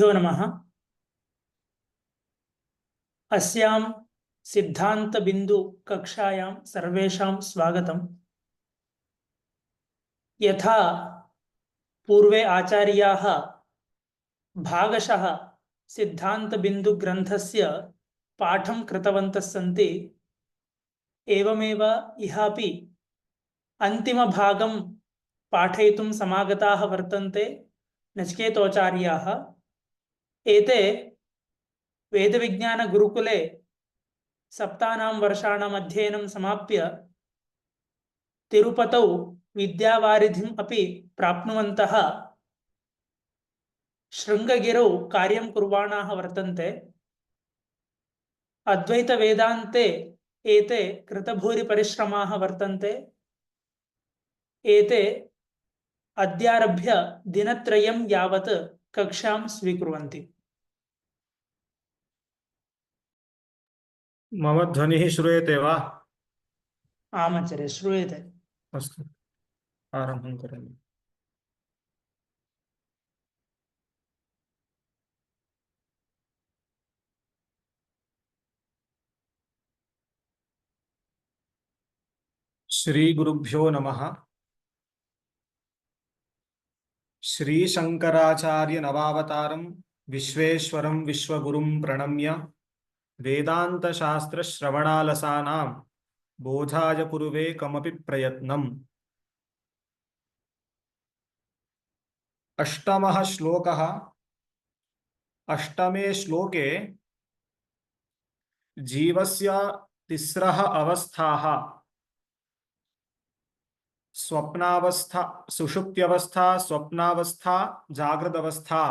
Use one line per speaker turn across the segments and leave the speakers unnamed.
गुरुभ्यो नमः। अस्यां सिद्धांत बिंदु कक्षायां सर्वेषां स्वागतम्। यथा पूर्वे आचार्याः भागशः सिद्धांत बिंदु ग्रंथस्य पाठं कृतवन्तः सन्ति, एवमेव इहापि अन्तिमभागं पाठयितुं समागताः वर्तन्ते नचिकेतोचार्याः। एते वेदविज्ञानगुरुकुले सप्तानां वर्षाणाम् अध्ययनं समाप्य तिरुपतौ विद्यावारिधिम् अपि प्राप्नुवन्तः शृङ्गगिरौ कार्यं कुर्वाणाः वर्तन्ते। अद्वैतवेदान्ते एते कृतभूरिपरिश्रमाः वर्तन्ते। एते अद्यारभ्य दिनत्रयं यावत् कक्षां स्वीकुर्वन्ति।
मम ध्वनिः श्रूयते वा?
आमाचार्य, श्रूयते।
अस्तु, आरम्भं करोमि। श्रीगुरुभ्यो नमः। श्रीशंकराचार्य नवावतारं विश्वेश्वरं विश्वगुरुं प्रणम्य वेदांतशास्त्र श्रवणालसानां बोधाय कुरुवे कमपि प्रयत्नम्। अष्टमः श्लोकः। अष्टमे श्लोके जीवस्य तिस्रः अवस्थाः स्वप्नावस्था, सुषुप्त्यवस्था, स्वप्नावस्था, जागृदवस्था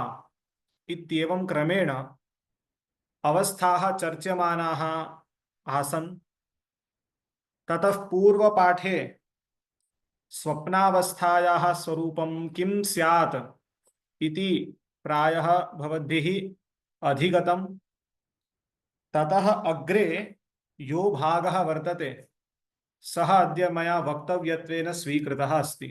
इत्येवं क्रमेण अवस्थाः चर्च्यमानाः आसन्। ततः पूर्वपाठे स्वप्नावस्थायाः स्वरूपं किं स्यात् इति प्रायः भवद्भिः अधिगतं। ततः अग्रे यो भागः वर्तते सः अद्य मया वक्तव्यत्वेन स्वीकृतः अस्ति।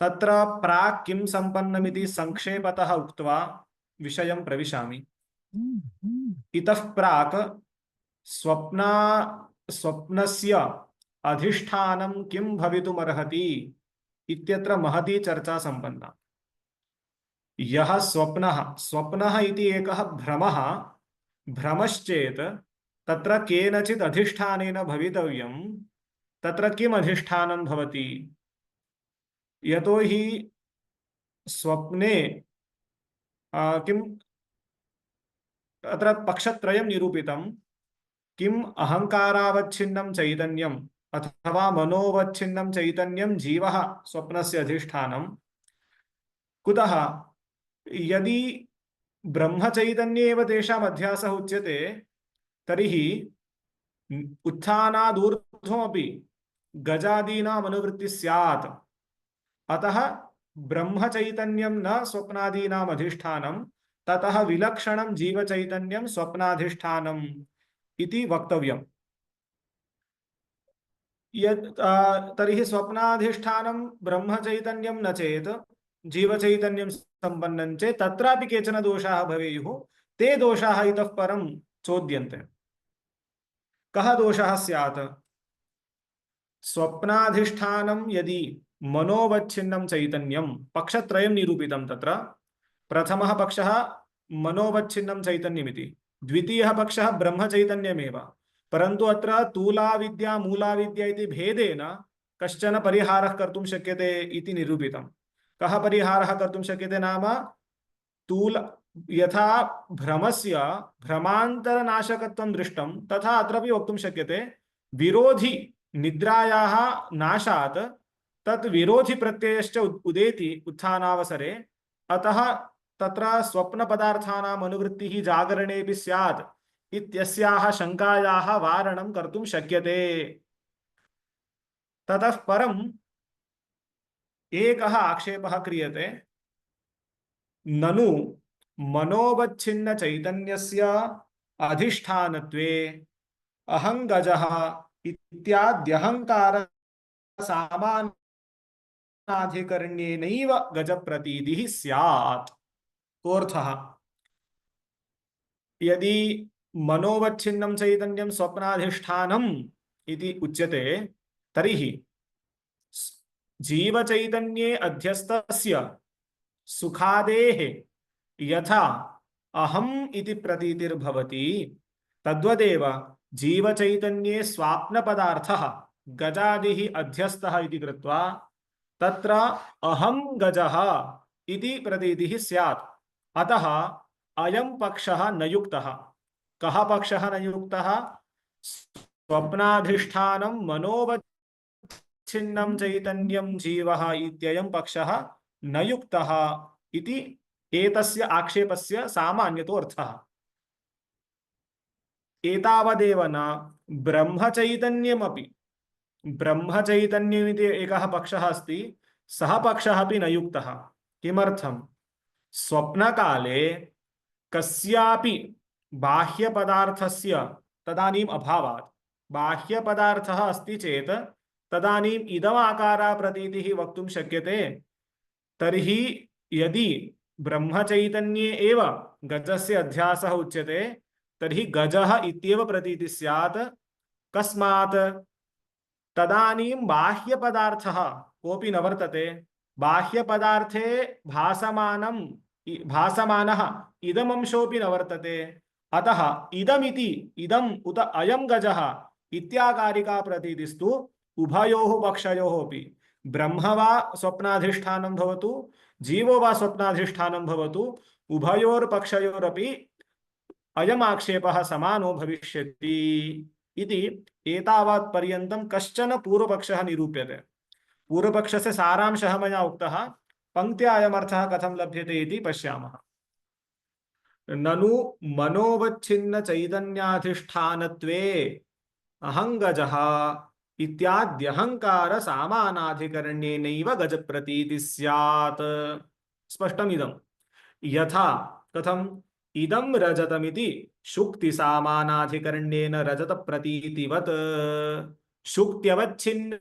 तत्र प्राक् किं सम्पन्नमिति संक्षेपतः उक्त्वा विषयं प्रविशामि। इतः प्राक् स्वप्नस्य अधिष्ठानं किं भवितुमर्हति इत्यत्र महती चर्चा सम्पन्ना। यः स्वप्नः इति एकः भ्रमः, भ्रमश्चेत् तत्र केनचित् अधिष्ठानेन भवितव्यं। तत्र किम् अधिष्ठानं भवति? यतो हि स्वप्ने किम् अत्र पक्षत्रयं निरूपितं। किम् अहंकारावच्छिन्नं चैतन्यम् अथवा मनोवच्छिन्नं चैतन्यं जीवः स्वप्नस्य अधिष्ठानं। कुतः? यदि ब्रह्मचैतन्ये एव तेषाम् अध्यासः उच्यते तर्हि उत्थानादूर्ध्वमपि गजादीनाम् अनुवृत्तिः स्यात्। अतः ब्रह्मचैतन्यं न स्वप्नादीनाम् अधिष्ठानं, ततः विलक्षणं जीवचैतन्यं स्वप्नाधिष्ठानम् इति वक्तव्यम्। तर्हि स्वप्नाधिष्ठानं ब्रह्मचैतन्यं न चेत् जीवचैतन्यं सम्पन्नं चेत् तत्रापि केचन दोषाः भवेयुः। ते दोषाः इतः परं चोद्यन्ते। कः दोषः स्यात्? स्वप्नाधिष्ठानं यदि मनोवच्छिन्नं चैतन्यं, पक्षत्रयं निरूपितं तत्र। प्रथमः पक्षः मनोवच्छिन्नं चैतन्यमिति, द्वितीयः पक्षः ब्रह्मचैतन्यमेव। परन्तु अत्र तूलाविद्या मूलाविद्या इति भेदेन कश्चन परिहारः कर्तुं शक्यते इति निरूपितं। कः परिहारः कर्तुं शक्यते नाम, यथा भ्रमस्य भ्रमान्तरनाशकत्वं दृष्टं तथा अत्रापि वक्तुं शक्यते। विरोधि निद्रायाः नाशात् तत् विरोधि प्रत्ययश्च उदेति उत्थानावसरे। अतः तत्र स्वप्नपदार्थानाम् अनुवृत्तिः जागरणेऽपि स्यात् इत्यस्याः शङ्कायाः वारणं कर्तुं शक्यते। ततः परम् एकः आक्षेपः क्रियते। ननु मनोवच्छिन्न चैतन्यस्य अधिष्ठानत्वे अहंगजः इत्याद्यहंकार सामान्य अधिकरण्येनैव गजप्रतीतिः स्यात्। कोऽर्थः? यदि मनोवच्छिन्नं चैतन्यं स्वप्नाधिष्ठानम् इति उच्यते तर्हि जीवचैतन्ये अध्यस्तस्य सुखादेः यथा अहम् इति प्रतीतिर्भवति तद्वदेव जीवचैतन्ये स्वाप्नपदार्थः गजादिः अध्यस्तः इति कृत्वा तत्र अहं गजः इति प्रतीतिः स्यात्। अतः अयं पक्षः न युक्तः। कः पक्षः न युक्तः? स्वप्नाधिष्ठानं मनोवच्छिन्नं चैतन्यं जीवः इत्ययं पक्षः न युक्तः इति एतस्य आक्षेपस्य सामान्यतो अर्थः। एतावदेव न ब्रह्मचैतन्यमपि, ब्रह्मचैतन्यमिति एकः पक्षः अस्ति, सः पक्षः अपि न युक्तः। किमर्थम्? स्वप्नकाले कस्यापि बाह्यपदार्थस्य तदानीम् अभावात्, बाह्यपदार्थः अस्ति चेत् तदानीम् इदमाकारा प्रतीतिः वक्तुं शक्यते। तर्हि यदि ब्रह्मचैतन्ये एव गजस्य अध्यासः उच्यते तर्हि गजः इत्येव प्रतीतिः स्यात्। कस्मात्? तदानीं बाह्यपदार्थः कोऽपि न वर्तते। बाह्यपदार्थे भासमानः इदमंशोऽपि न वर्तते। अतः इदमिति, इदम् उत अयं गजः इत्याकारिका प्रतीतिस्तु उभयोः पक्षयोः अपि, ब्रह्म वा स्वप्नाधिष्ठानं भवतु जीवो वा स्वप्नाधिष्ठानं भवतु, उभयोर्पक्षयोरपि अयम् आक्षेपः समानो भविष्यति इति एतावत् पर्यन्तं कश्चन पूर्वपक्षः निरूप्यते। पूर्वपक्षस्य सारांशः मया उक्तः। पंक्त्या अयमर्थः कथं लभ्यते इति पश्यामः। ननु मनोवच्छिन्न चैतन्याधिष्ठानत्वे अहंगजः इत्याद्यहंकार सामानाधिकरण्येनैव गज प्रतीतिः स्यात्। स्पष्टमिदं। यथा कथम्? इदं रजतमिति शुक्ति सामानाधिकरण्येन रजत प्रतीतिवत् शुक्त्यवच्छिन्न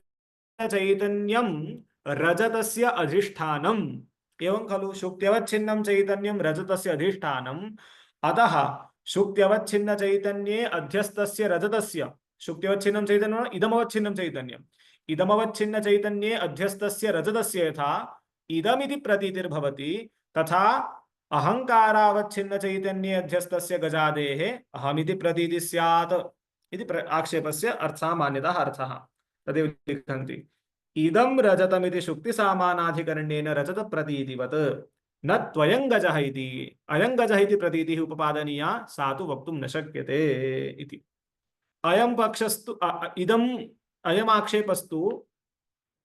चैतन्यं रजतस्य अधिष्ठानम्। एवं खलु? शुक्त्यवच्छिन्नं चैतन्यं रजतस्य अधिष्ठानम्। अतः शुक्त्यवच्छिन्न चैतन्ये अध्यस्तस्य रजतस्य, शुक्त्यवच्छिन्नं चैतन्यं इदमवच्छिन्नं चैतन्यम्, इदमवच्छिन्न चैतन्ये अध्यस्तस्य रजतस्य यथा इदमिति प्रतीतिर्भवति तथा अहंकारावच्छिन्न चैतन्ये अध्यस्तस्य गजादेः अहमिति प्रतीतिः स्यात् इति आक्षेपस्य अर्थसामान्यतः अर्थः। तदेव लिखन्ति। इदं रजतमिति शुक्ति सामानाधिकरण्येन रजत प्रतीतिवत् न त्वयं गजः इति अयं गजः इति प्रतीतिः उपपादनीया, सा तु वक्तुं न शक्यते इति। अयं पक्षस्तु इदम् अयम् आक्षेपस्तु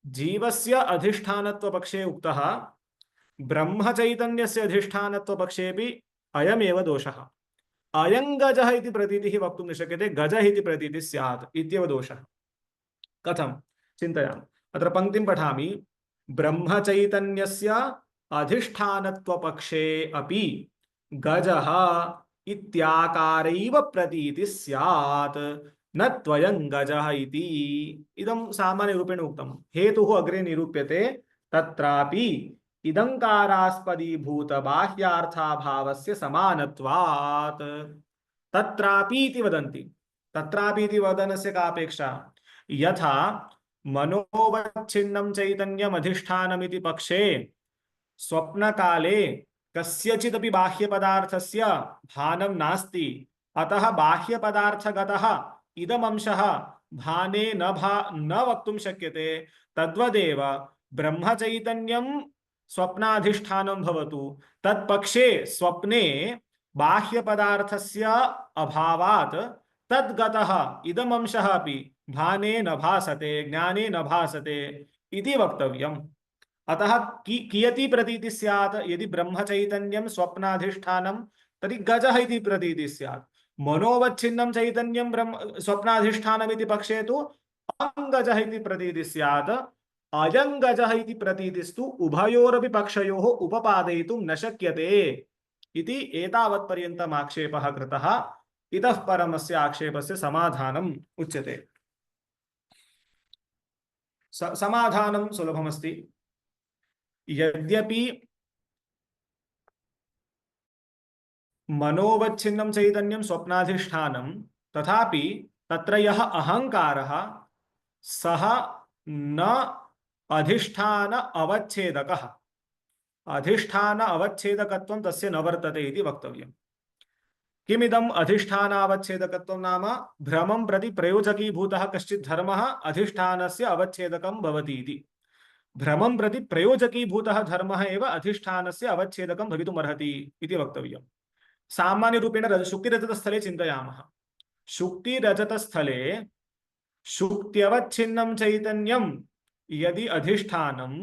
जीवस्य अधिष्ठानत्वपक्षे उक्तः, ब्रह्मचैतन्यस्य अधिष्ठानत्वपक्षेपि अयमेव दोषः। अयं गजः इति प्रतीतिः वक्तुं न शक्यते, गजः इति प्रतीतिः स्यात् इत्येव दोषः। कथं? चिन्तयामि। अत्र पंक्तिं पठामि। ब्रह्मचैतन्यस्य अधिष्ठानत्वपक्षे अपि गजः इत्याकारैव प्रतीतिः स्यात् न त्वयं गजः इति। इदं सामान्यरूपेण उक्तं। हेतुः अग्रे निरूप्यते। तत्रापि इदंकारास्पदीभूत बाह्यार्थाभावस्य समानत्वात्। तत्रापि इति वदन्ति। तत्रापि इति वदनस्य का अपेक्षा? यथा मनोवच्छिन्नं चैतन्यम् अधिष्ठानमिति पक्षे स्वप्नकाले कस्यचिदपि बाह्यपदार्थस्य भानं नास्ति, अतः बाह्यपदार्थगतः इदमंशः भाने न वक्तुं शक्यते। तद्वदेव ब्रह्मचैतन्यं स्वप्नाधिष्ठानं भवतु, तत्पक्षे स्वप्ने बाह्यपदार्थस्य अभावात् तद्गतः इदमंशः अपि भाने न भासते, ज्ञाने न भासते इति वक्तव्यम्। अतः कियती प्रतीतिः स्यात्? यदि ब्रह्मचैतन्यं स्वप्नाधिष्ठानं तर्हि गजः इति प्रतीतिः स्यात्। मनोवच्छिन्नं चैतन्यं ब्रह्म स्वप्नाधिष्ठानमिति पक्षे तु अहंगजः इति प्रतीतिः स्यात्। अयं गजः इति प्रतीतिस्तु उभयोरपि पक्षयोः उपपादयितुं न शक्यते इति एतावत्पर्यन्तम् आक्षेपः कृतः। इतः परमस्य आक्षेपस्य समाधानम् उच्यते। समाधानं सुलभमस्ति। यद्यपि मनोवच्छिन्नं चैतन्यं स्वप्नाधिष्ठानं तथापि तत्र यः अहङ्कारः सः न अधिष्ठान अवच्छेदकः, अधिष्ठान अवच्छेदकत्वं तस्य न वर्तते इति वक्तव्यम्। किमिदम् अधिष्ठानावच्छेदकत्वं नाम भ्रमं प्रति प्रयोजकीभूतः कश्चित् धर्मः अधिष्ठानस्य अवच्छेदकं भवति इति। भ्रमं प्रति प्रयोजकीभूतः धर्मः एव अधिष्ठानस्य अवच्छेदकं भवितुमर्हति इति वक्तव्यम्। सामान्यरूपेण शुक्तिरजतस्थले चिन्तयामः। शुक्तिरजतस्थले शुक्त्यवच्छिन्नं चैतन्यं यदि अधिष्ठानं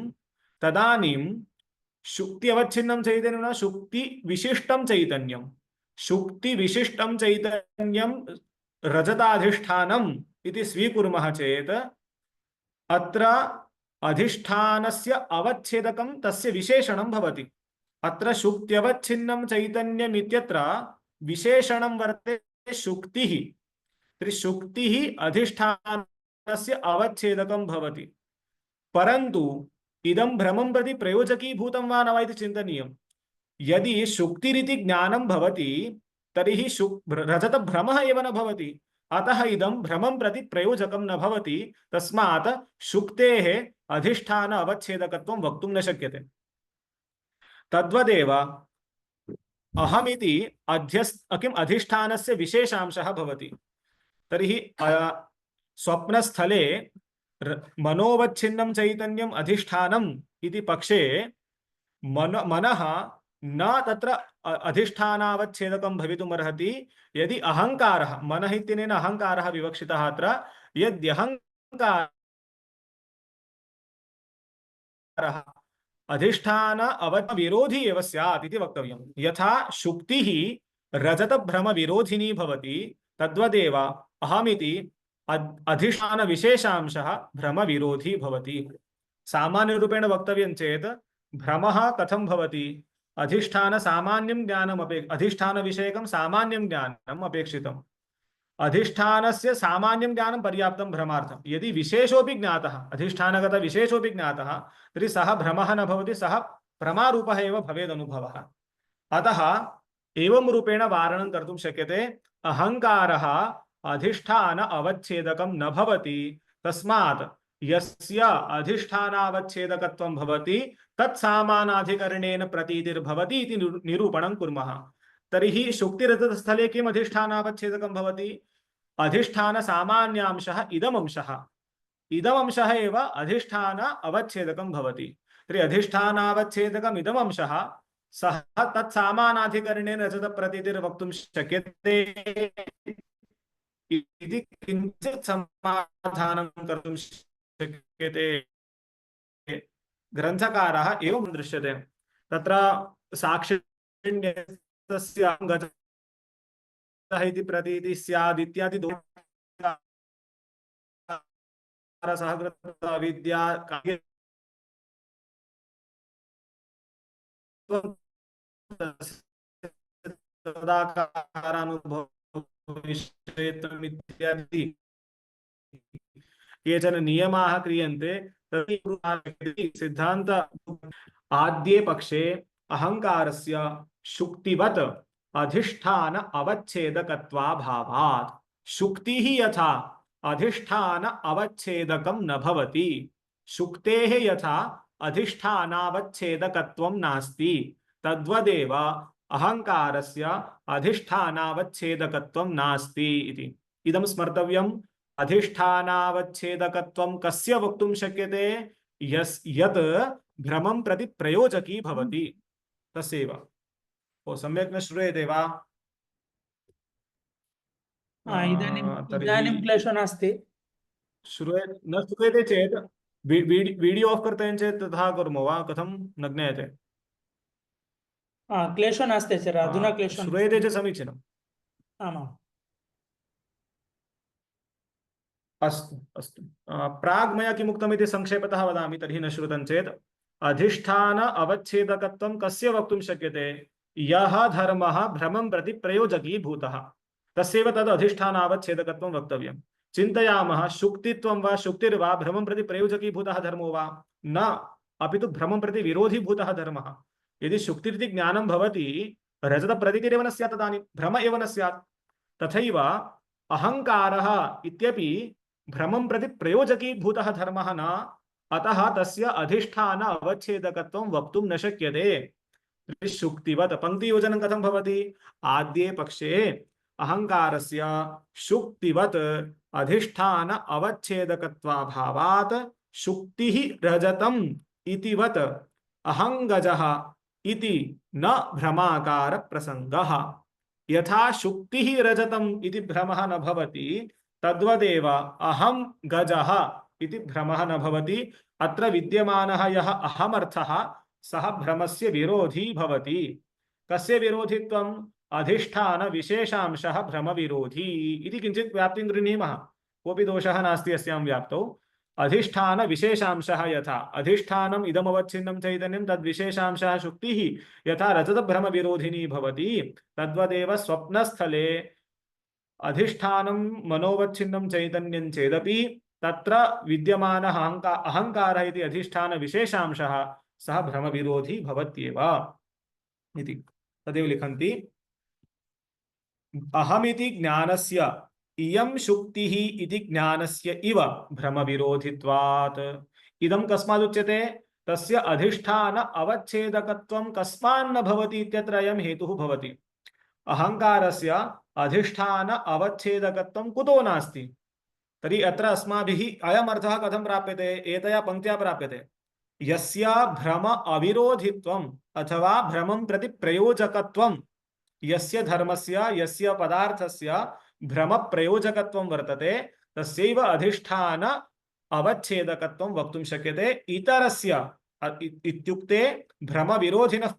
तदानीं शुक्त्यवच्छिन्नं चैतन्यं न शुक्तिविशिष्टं चैतन्यं, शुक्तिविशिष्टं चैतन्यं रजताधिष्ठानम् इति स्वीकुर्मः चेत् अत्र अधिष्ठानस्य अवच्छेदकं तस्य विशेषणं भवति। अत्र शुक्त्यवच्छिन्नं चैतन्यम् इत्यत्र विशेषणं वर्तते शुक्तिः। त्रिशुक्तिः अधिष्ठानस्य अवच्छेदकं भवति। परन्तु इदं भ्रमं प्रति प्रयोजकीभूतं वा न वा इति चिन्तनीयम्। यदि शुक्तिरिति ज्ञानं भवति तर्हि रजतभ्रमः एव न भवति। अतः इदं भ्रमं प्रति प्रयोजकं न भवति। तस्मात् शुक्तेः अधिष्ठान अवच्छेदकत्वं वक्तुं न शक्यते। तद्वदेव अहमिति किम् अधिष्ठानस्य विशेषांशः भवति। तर्हि स्वप्नस्थले मनोवच्छिन्नं चैतन्यम् अधिष्ठानम् इति पक्षे मनः न तत्र अधिष्ठानावच्छेदकं भवितुमर्हति। यदि अहङ्कारः, मनः इत्यनेन अहङ्कारः विवक्षितः अत्र, यद्यहङ्कारः अधिष्ठान विरोधी एव स्यात् इति वक्तव्यम्। यथा शुक्तिः रजतभ्रम विरोधिनी भवति तद्वदेव अहमिति अधिष्ठान विशेषांशः भ्रम विरोधी भवति। सामान्यरूपेण वक्तव्यं चेत् भ्रमः कथं भवति? अधिष्ठान सामान्यं ज्ञानम् अधिष्ठान विषयकं सामान्यं ज्ञानम् अपेक्षितम्। अधिष्ठानस्य सामान्यं ज्ञानं पर्याप्तं भ्रमार्थं। यदि विशेषोऽपि ज्ञातः, अधिष्ठानगत विशेषोऽपि ज्ञातः, तर्हि सः भ्रमः न भवति, सः प्रमारूपः एव भवेद् अनुभवः। अतः एवं रूपेण वारणं कर्तुं शक्यते। अहङ्कारः अधिष्ठान अवच्छेदकं न भवति, तस्मात् यस्य अधिष्ठानावच्छेदकत्वं भवति तत्सामानाधिकरणेन प्रतीतिर्भवति इति निरूपणं कुर्मः। तर्हि शुक्तिरजतस्थले किम् अधिष्ठानावच्छेदकं भवति? अधिष्ठान सामान्यांशः इदमंशः, इदमंशः एव अधिष्ठान अवच्छेदकं भवति। तर्हि अधिष्ठानावच्छेदकम् इदमंशः सः तत्सामानाधिकरणेन रजतप्रतीतिर्वक्तुं शक्यते इति किञ्चित् समाधानं कर्तुं शक्यते। ग्रन्थकारः एवं दृश्यते। तत्र साक्षिण्यस्य गतः इति प्रतीतिः स्यात् इत्यादि सहकृत अविद्या इत्यादि केचन नियमाः क्रियन्ते। सिद्धान्त आद्ये पक्षे अहङ्कारस्य शुक्तिवत् अधिष्ठान अवच्छेदकत्वाभावात् शुक्तिः यथा अधिष्ठान अवच्छेदकं न भवति, शुक्तेः यथा अधिष्ठानावच्छेदकत्वं नास्ति, तद्वदेव अहङ्कारस्य अधिष्ठानावच्छेदकत्वं नास्ति इति। इदं स्मर्तव्यम्। अधिष्ठानावच्छेदकत्वं कस्य वक्तुं शक्यते? यत् भ्रमं प्रति प्रयोजकी भवति तस्यैव। ओ सम्यक् न श्रूयते वा?
इदानीं क्लेशो नास्ति।
न श्रूयते चेत् वीडियो ऑफ कर्तव्यं चेत् तथा कुर्मः वा? कथं न ज्ञायते?
क्लेशो नास्ति आचार्य, अधुना क्लेशो
श्रूयते चेत् समीचीनम्।
आमाम्
अस्तु अस्तु। प्राग् मया किम् उक्तमिति संक्षेपतः वदामि तर्हि न श्रुतं चेत्। अधिष्ठान अवच्छेदकत्वं कस्य वक्तुं शक्यते? यः धर्मः भ्रमं प्रति प्रयोजकी भूतः तस्यैव तद् अधिष्ठानावच्छेदकत्वं वक्तव्यं। चिन्तयामः शुक्तित्वं वा शुक्तिर्वा भ्रमं प्रति प्रयोजकी भूतः धर्मो वा? न, अपि तु भ्रमं प्रति विरोधीभूतः धर्मः। यदि शुक्तिरिति ज्ञानं भवति रजतप्रतीतिरेव न स्यात्, तदानीं भ्रम एव न स्यात्। तथैव अहङ्कारः इत्यपि भ्रमं प्रति प्रयोजकीभूतः धर्मः न, अतः तस्य अधिष्ठान अवच्छेदकत्वं वक्तुं न शक्यते। शुक्तिवत् पंक्तियोजनं कथं भवति? आद्ये पक्षे अहङ्कारस्य शुक्तिवत् अधिष्ठान अवच्छेदकत्वाभावात् शुक्तिः रजतम् इतिवत् अहङ्गजः इति न भ्रमाकार प्रसंगः। यथा शुक्तिः रजतम् इति भ्रमः न भवति, तद्वदेव अहं गजः इति भ्रमः न भवति। अत्र विद्यमानः यः अहमर्थः सः भ्रमस्य विरोधी भवति। कस्य विरोधित्वम्? अधिष्ठान विशेषांशः भ्रम विरोधी इति किञ्चित् व्याप्तिं गृह्णीमः। कोऽपि दोषः नास्ति अस्यां व्याप्तौ। अधिष्ठान विशेषांशः यथा अधिष्ठानम् इदमवच्छिन्नं चैतन्यं तद्विशेषांशः शुक्तिः यथा रजत भ्रम विरोधिनी भवति, तद्वदेव स्वप्नस्थले अधिष्ठानं मनोवच्छिन्नं चैतन्यं चेदपि तत्र विद्यमानः अहङ्कारः इति अधिष्ठान विशेषांशः सः भ्रम विरोधी भवत्येव इति। तदेव लिखन्ति अहमिति ज्ञानस्य इयं शुक्तिः इति ज्ञानस्य इव भ्रम विरोधित्वात्। इदं कस्मात् उच्यते? तस्य अधिष्ठान अवच्छेदकत्वं कस्मान्न भवति इत्यत्र अयं हेतुः भवति। अहङ्कारस्य अधिष्ठान अवच्छेदकत्वं कुतो नास्ति? तर्हि अत्र अस्माभिः अयम् अर्थः कथं प्राप्यते? एतया पंक्त्या प्राप्यते। यस्य भ्रम अविरोधित्वम् अथवा भ्रमं प्रति प्रयोजकत्वं यस्य धर्मस्य यस्य पदार्थस्य भ्रम प्रयोजकत्वं वर्तते, तस्यैव अधिष्ठान अवच्छेदकत्वं वक्तुं शक्यते। इतरस्य इत्युक्ते भ्रम विरोधिनः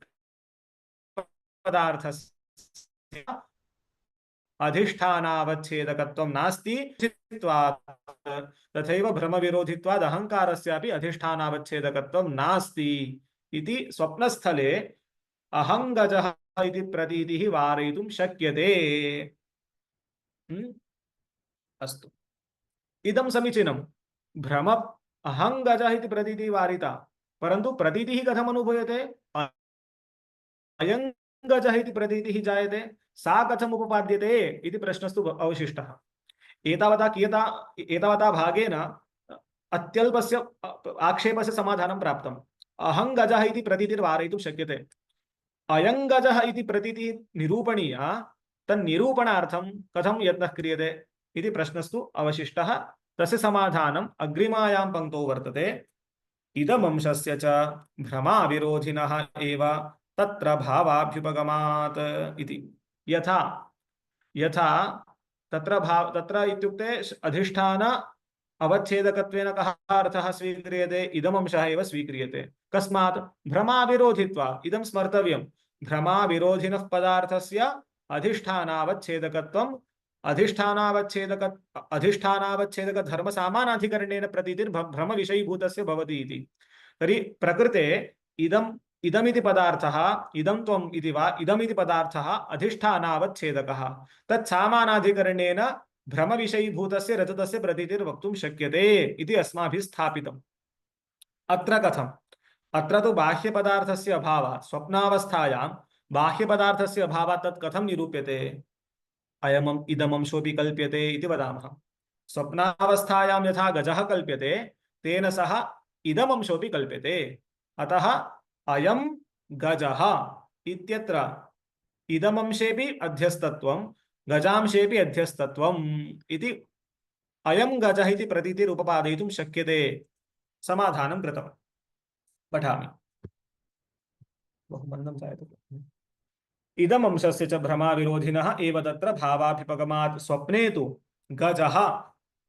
पदार्थस्य अधिष्ठानावच्छेदकत्वं नास्ति। तथैव भ्रम विरोधित्वाद् अहङ्कारस्यापि अधिष्ठानावच्छेदकत्वं नास्ति इति स्वप्नस्थले अहङ्गजः इति प्रतीतिः वारयितुं शक्यते। अस्तु, इदं समीचीनं। भ्रम अहङ्गजः इति प्रतीतिः वारिता, परन्तु प्रतीतिः कथम् अनुभूयते? अयङ्गजः इति प्रतीतिः जायते, सा कथम् उपपाद्यते इति प्रश्नस्तु अवशिष्टः। एतावता भागेन अत्यल्पस्य आक्षेपस्य समाधानं प्राप्तम्। अहङ्गजः इति प्रतीतिर्वारयितुं शक्यते। अयङ्गजः इति प्रतीतिः निरूपणीया, तन्निरूपणार्थं कथं यत्नः क्रियते इति प्रश्नस्तु अवशिष्टः। तस्य समाधानम् अग्रिमायां पङ्क्तौ वर्तते। इदमंशस्य च भ्रमाविरोधिनः एव तत्र भावाभ्युपगमात् इति। यथा यथा तत्र इत्युक्ते अधिष्ठान अवच्छेदकत्वेन कः अर्थः स्वीक्रियते? इदमंशः एव स्वीक्रियते। कस्मात्? भ्रमाविरोधित्वात्। इदं स्मर्तव्यम्। भ्रमाविरोधिनः पदार्थस्य अधिष्ठानावच्छेदकत्वम् अधिष्ठानावच्छेदक धर्म सामानाधिकरणेन प्रतीतिर्भ्रम विषयीभूतस्य भवति इति। तर्हि प्रकृते इदमिति पदार्थः इदं त्वम् इति वा इदमिति पदार्थः अधिष्ठानावच्छेदकः, तत् सामानाधिकरणेन भ्रम विषयीभूतस्य रजतस्य प्रतीतिर्वक्तुं शक्यते इति अस्माभिः स्थापितम्। अत्र कथम्? अत्र तु बाह्यपदार्थस्य अभावात्, स्वप्नावस्थायां बाह्यपदार्थस्य अभावात् तत् कथं निरूप्यते? अयमम् इदमंशोऽपि कल्प्यते इति वदामः। स्वप्नावस्थायां यथा गजः कल्प्यते, तेन सह इदमंशोऽपि कल्प्यते। अतः अयं गजः इत्यत्र इदमंशेऽपि अध्यस्तत्वं गजांशेऽपि अध्यस्तत्वम् इति अयं गजः इति प्रतीतिरुपपादयितुं शक्यते। समाधानं कृतम्। पठामि। बहु मन्दं जायते। इदमंशस्य च भ्रमाविरोधिनः एव तत्र भावाभिपगमात्। स्वप्ने तु गजः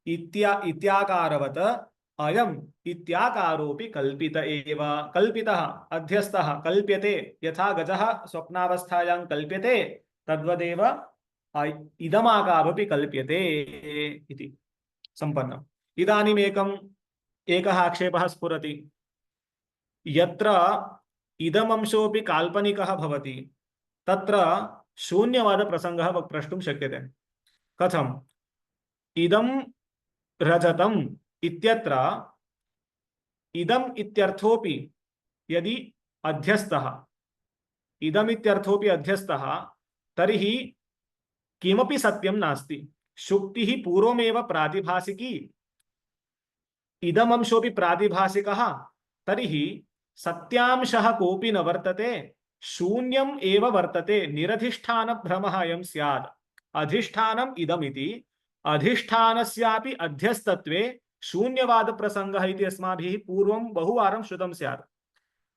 इत्याकारवत् अयम् इत्याकारोऽपि कल्पित एव। कल्पितः अध्यस्तः कल्प्यते। यथा गजः स्वप्नावस्थायां कल्प्यते, तद्वदेव इदमाकारोऽपि कल्प्यते इति सम्पन्नम्। इदानीम् एकः आक्षेपः स्फुरति। यत्र इदमंशोऽपि काल्पनिकः भवति, तत्र शून्यवाद प्रसंगः प्रष्टुं शक्यते। कथम्? इदं रजतम् इत्यत्र इदम् इत्यर्थोऽपि यदि अध्यस्तः इदमित्यर्थोऽपि अध्यस्तः तर्हि किमपि सत्यं नास्ति। शुक्तिः पूर्वमेव प्रातिभासिकी, इदमंशोऽपि प्रातिभासिकः, तर्हि सत्यांशः कोऽपि न वर्तते, शून्यम् एव वर्तते। निरधिष्ठानभ्रमः अयं स्यात्। अधिष्ठानम् इदमिति अधिष्ठानस्यापि अध्यस्तत्वे शून्यवादप्रसङ्गः इति अस्माभिः पूर्वं बहुवारं श्रुतं स्यात्।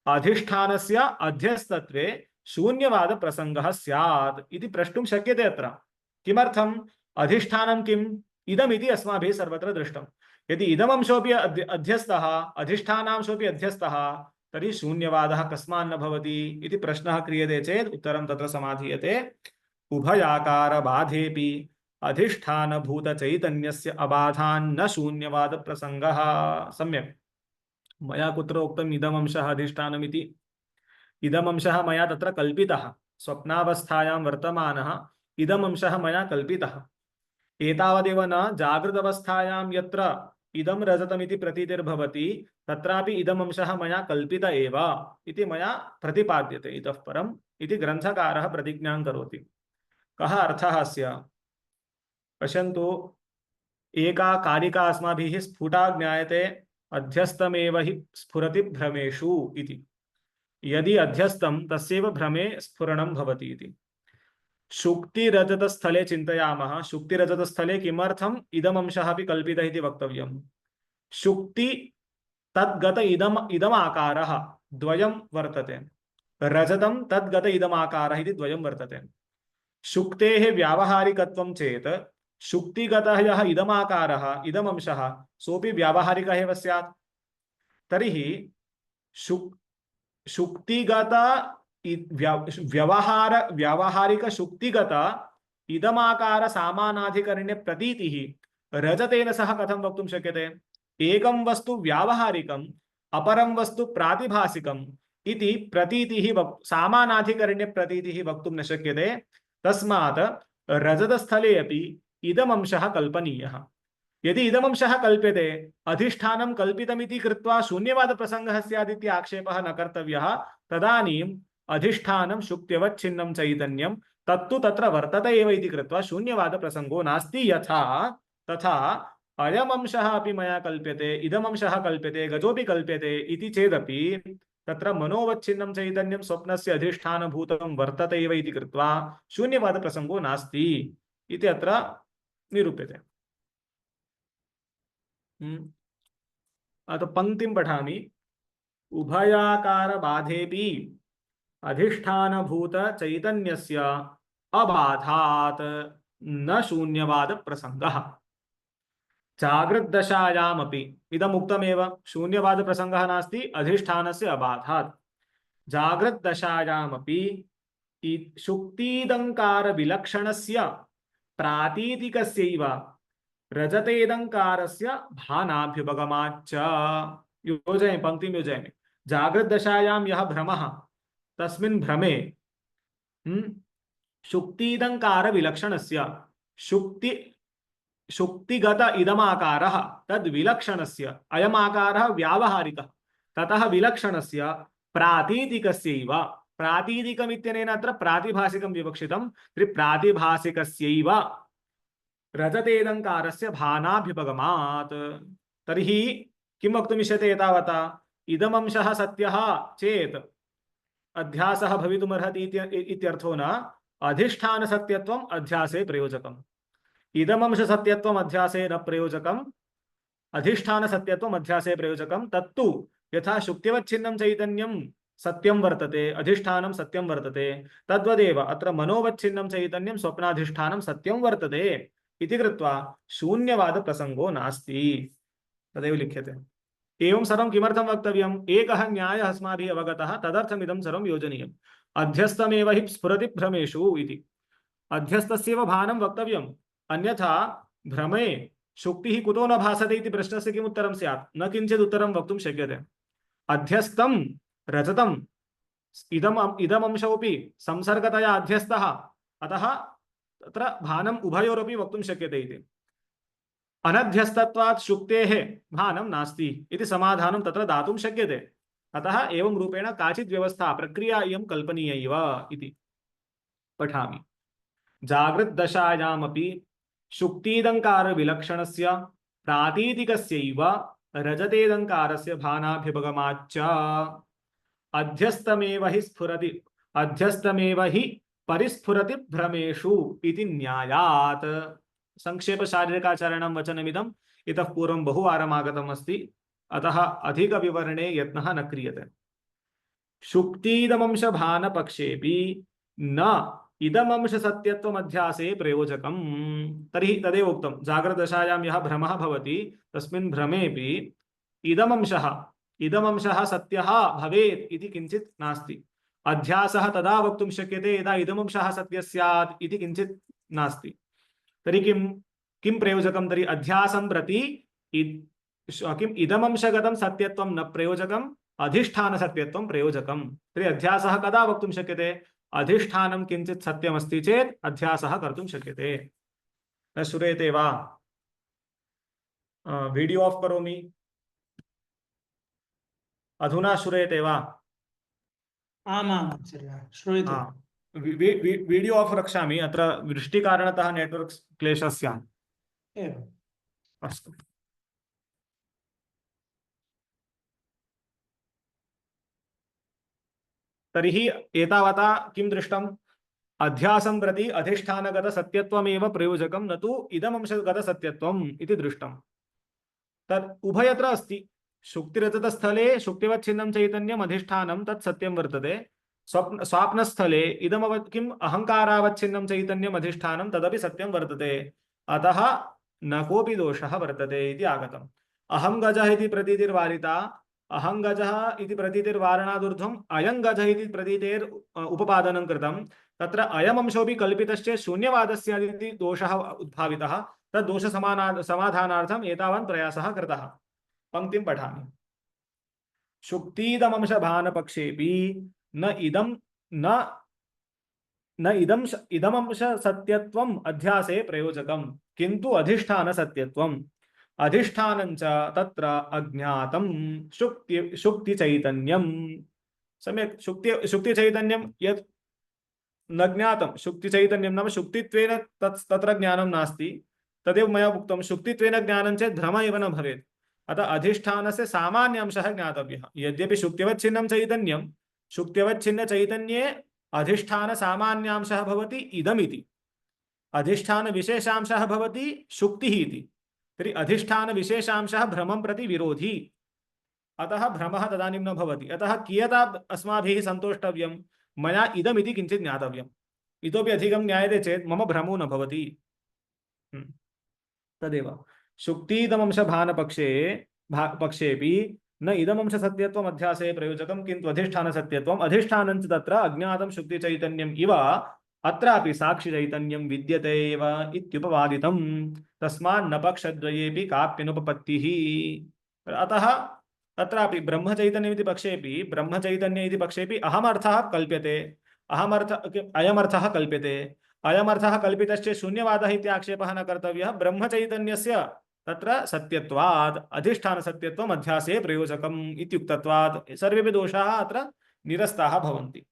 अधिष्ठानस्य अध्यस्तत्वे शून्यवादप्रसङ्गः स्यात् इति प्रष्टुं शक्यते। अत्र किमर्थम्? अधिष्ठानं किम्? इदमिति अस्माभिः सर्वत्र दृष्टं। यदि इदमंशोऽपि अध्यस्तः अधिष्ठानांशोऽपि अध्यस्तः तर्हि शून्यवादः कस्मान्न भवति इति प्रश्नः क्रियते चेत् उत्तरं तत्र समाधीयते। उभयाकारबाधेऽपि अधिष्ठानभूतचैतन्यस्य अबाधान्न शून्यवादप्रसङ्गः। सम्यक्। मया कुत्र उक्तम् इदमंशः अधिष्ठानमिति? इदमंशः मया तत्र कल्पितः, स्वप्नावस्थायां वर्तमानः इदमंशः मया कल्पितः। एतावदेव न, जागृतावस्थायां यत्र इदं रजतमिति प्रतीतिर्भवति तत्रापि इदमंशः मया कल्पित एव इति मया प्रतिपाद्यते। इतः परम् इति ग्रन्थकारः प्रतिज्ञां करोति। कः अर्थः अस्य? पश्यन्तु, एका कारिका अस्माभिः स्फुटा ज्ञायते, अध्यस्तमेव हि स्फुरति भ्रमेषु इति। यदि अध्यस्तं तस्यैव भ्रमे स्फुरणं भवति इति। शुक्तिरजतस्थले चिन्तयामः। शुक्तिरजतस्थले किमर्थम् इदमंशः अपि कल्पितः इति वक्तव्यम्। शुक्ति तद्गत इदमाकारः द्वयं वर्तते, रजतं तद्गत इदमाकारः इति द्वयं वर्तते। शुक्तेः व्यावहारिकत्वं चेत् शुक्तिगतः यः इदमाकारः इदमंशः सोऽपि व्यावहारिकः एव स्यात्। तर्हि शुक्तिगत व्यावहारिक शुक्तिगत इदमाकार सामानाधिकरण्य प्रतीतिः रजतेन सह कथं वक्तुं शक्यते? एकं वस्तु व्यावहारिकम् अपरं वस्तु प्रातिभासिकम् इति प्रतीतिः सामानाधिकरण्य प्रतीतिः वक्तुं न शक्यते। तस्मात् रजतस्थले अपि इदमंशः कल्पनीयः। यदि इदमंशः कल्प्यते, अधिष्ठानं कल्पितमिति कृत्वा शून्यवादप्रसङ्गः स्यात् इति आक्षेपः न कर्तव्यः। तदानीम् अधिष्ठानं शुक्त्यवच्छिन्नं चैतन्यं तत्तु तत्र वर्तते एव इति कृत्वा शून्यवादप्रसङ्गो नास्ति। यथा तथा अयमंशः अपि मया कल्प्यते, इदमंशः कल्प्यते, गजोऽपि कल्प्यते इति चेदपि तत्र मनोवच्छिन्नं चैतन्यं स्वप्नस्य अधिष्ठानभूतं वर्तते एव इति कृत्वा शून्यवादप्रसङ्गो नास्ति इति अत्र निरूप्यते। अतः पंक्तिं पठामि। उभयाकारबाधेऽपि अधिष्ठानभूत चैतन्यस्य अबाधात् न शून्यवादप्रसङ्गः। जागृद्दशायामपि इदमुक्तमेव, शून्यवादप्रसङ्गः नास्ति अधिष्ठानस्य अबाधात्। जागृद्दशायामपि शुक्तीदङ्कारविलक्षणस्य प्रातीतिकस्यैव रजतेदङ्कारस्य भानाभ्युपगमाच्च। योजयामि, पंक्तिं योजयामि। जागृद्दशायां यः भ्रमः, तस्मिन् भ्रमे शुक्तीदङ्कारविलक्षणस्य शुक्तिगत इदमाकारः तद्विलक्षणस्य अयमाकारः व्यावहारिकः, ततः विलक्षणस्य प्रातीतिकस्यैव, प्रातीतिकमित्यनेन अत्र प्रातिभासिकं विवक्षितं, प्रातिभासिकस्यैव रजतेदङ्कारस्य भानाभ्युपगमात्। तर्हि किं वक्तुम् इष्यते एतावता? इदमंशः सत्यः चेत् अध्यासः भवितुमर्हति इत्यर्थो न, अधिष्ठानसत्यत्वम् अध्यासे प्रयोजकम्। इदमंशसत्यत्वम् अध्यासे न प्रयोजकम्, अधिष्ठानसत्यत्वम् अध्यासे प्रयोजकम्। तत्तु यथा शुक्तिवच्छिन्नं चैतन्यं सत्यं वर्तते, अधिष्ठानं सत्यं वर्तते, तद्वदेव अत्र मनोवच्छिन्नं चैतन्यं स्वप्नाधिष्ठानं सत्यं वर्तते इति कृत्वा शून्यवादप्रसङ्गो नास्ति। तदेव लिख्यते। एवं सर्वं किमर्थं वक्तव्यम्? एकः न्यायः अस्माभिः अवगतः, तदर्थमिदं सर्वं योजनीयम्। अध्यस्तमेव हि स्फुरति भ्रमेषु इति। अध्यस्तस्यैव भानं वक्तव्यम्, अन्यथा भ्रमे शुक्तिः कुतो न भासते इति प्रश्नस्य किम् उत्तरं स्यात्? न किञ्चित् उत्तरं वक्तुं शक्यते। अध्यस्तं रजतम् इदमंशोऽपि संसर्गतया अध्यस्तः, अतः तत्र भानम् उभयोरपि वक्तुं शक्यते इति। अनध्यस्तत्वात् शुक्तेः भानं नास्ति इति समाधानं तत्र दातुं शक्यते। अतः एवं रूपेण काचित् व्यवस्था प्रक्रिया इयं कल्पनीयैव इति पठामि। जागृद्दशायामपि शुक्तीदङ्कारविलक्षणस्य प्रातीतिकस्यैव रजतेदङ्कारस्य भानाभ्युपगमाच्च अध्यस्तमेव हि परिस्फुरति भ्रमेषु इति न्यायात्। संक्षेप शारीरिकाचरणं वचनमिदम् इतः पूर्वं बहुवारम् आगतम् अस्ति, अतः अधिकविवरणे यत्नः न क्रियते। शुक्तीदमंश भानपक्षेऽपि न इदमंश सत्यत्वमध्यासे प्रयोजकम्। तर्हि तदेव उक्तं, जागृतदशायां यः भ्रमः भवति तस्मिन् भ्रमेऽपि इदमंशः सत्यः भवेत् इति किञ्चित् नास्ति। अध्यासः तदा वक्तुं शक्यते यदा इदमंशः सत्यः स्यात् इति किञ्चित् नास्ति। तर्हि किं प्रयोजकं? तर्हि अध्यासं प्रति किम् इदमंशगतं सत्यत्वं न प्रयोजकम्, अधिष्ठानसत्यत्वं प्रयोजकम्। तर्हि अध्यासः कदा वक्तुं शक्यते? अधिष्ठानं किञ्चित् सत्यमस्ति चेत् अध्यासः कर्तुं शक्यते। न श्रूयते वा? वीडियो ऑफ करोमि। अधुना श्रूयते वा?
आमाम् आचार्य, श्रूयते।
वीडियो ऑफ रक्षामि, अत्र वृष्टिकारणतः नेटवर्क क्लेशः स्यात्।
एवम्।
अस्तु। तर्हि एतावता किं दृष्टम्? अध्यासं प्रति अधिष्ठानगतसत्यत्वमेव प्रयोजकं, न तु इदमंशगतसत्यत्वम् इति दृष्टम्। तत् उभयत्र अस्ति। शुक्तिरजतस्थले शुक्तिवच्छिन्नं चैतन्यम् अधिष्ठानं तत् सत्यं वर्तते। स्वाप्नस्थले इदमवत् किम् अहङ्कारावच्छिन्नं चैतन्यम् अधिष्ठानं तदपि सत्यं वर्तते। अतः न कोऽपि दोषः वर्तते इति आगतम्। अहं गजः इति प्रतीतिर्वारिता, अहं गजः इति प्रतीतिर्वारणादूर्ध्वम् अयं गजः इति प्रतीतेर् उपपादनं कृतं। तत्र अयमंशोऽपि कल्पितश्चेत् शून्यवादस्य इति दोषः उद्भावितः। तद्दोष समाधानार्थम् एतावन् प्रयासः कृतः। पंक्तिं पठामि। शुक्तीदमंश भानपक्षेऽपि न इदमंश सत्यत्वम् अध्यासे प्रयोजकम्, किन्तु अधिष्ठान सत्यत्वम्। अधिष्ठानञ्च तत्र अज्ञातं शुक्ति चैतन्यम्। सम्यक् शुक्ति चैतन्यं यत् न ज्ञातं, शुक्ति चैतन्यं नाम शुक्तित्वेन तत्र ज्ञानं नास्ति। तदेव मया उक्तं, शुक्तित्वेन ज्ञानं चेत् भ्रम एव न भवेत्। अतः अधिष्ठानस्य सामान्यांशः ज्ञातव्यः। यद्यपि शुक्तिवच्छिन्नं चैतन्यं, शुक्तिवच्छिन्न चैतन्ये अधिष्ठान सामान्यांशः भवति इदमिति, अधिष्ठान विशेषांशः भवति शुक्तिः इति। तर्हि अधिष्ठान विशेषांशः भ्रमं प्रति विरोधी, अतः भ्रमः तदानीं न भवति। अतः कियता अस्माभिः सन्तोष्टव्यं? मया इदमिति किञ्चित् ज्ञातव्यम्। इतोपि अधिकं ज्ञायते चेत् मम भ्रमो न भवति। तदेव शुक्तीदमंश पक्षेऽपि न इदमंश सत्यत्वम् अध्यासे प्रयोजकं, किन्तु अधिष्ठान सत्यत्वम्। अधिष्ठानं च तत्र अज्ञातं शुक्ति चैतन्यम् इव अत्रापि साक्षि चैतन्यं विद्यते एव इत्युपवादितं। तस्मात् न पक्षद्वयेऽपि काप्यनुपपत्तिः। अतः तत्रापि ब्रह्मचैतन्यमिति पक्षेऽपि, ब्रह्मचैतन्य इति पक्षेऽपि अहमर्थः कल्प्यते, अयमर्थः कल्प्यते। अयमर्थः कल्पितश्चेत् शून्यवादः इति आक्षेपः न कर्तव्यः। ब्रह्मचैतन्यस्य तत्र सत्यत्वात् अधिष्ठान सत्यत्वम् अध्यासे प्रयोजकम् इत्युक्तत्वात् सर्वेपि दोषाः अत्र निरस्ताः भवन्ति।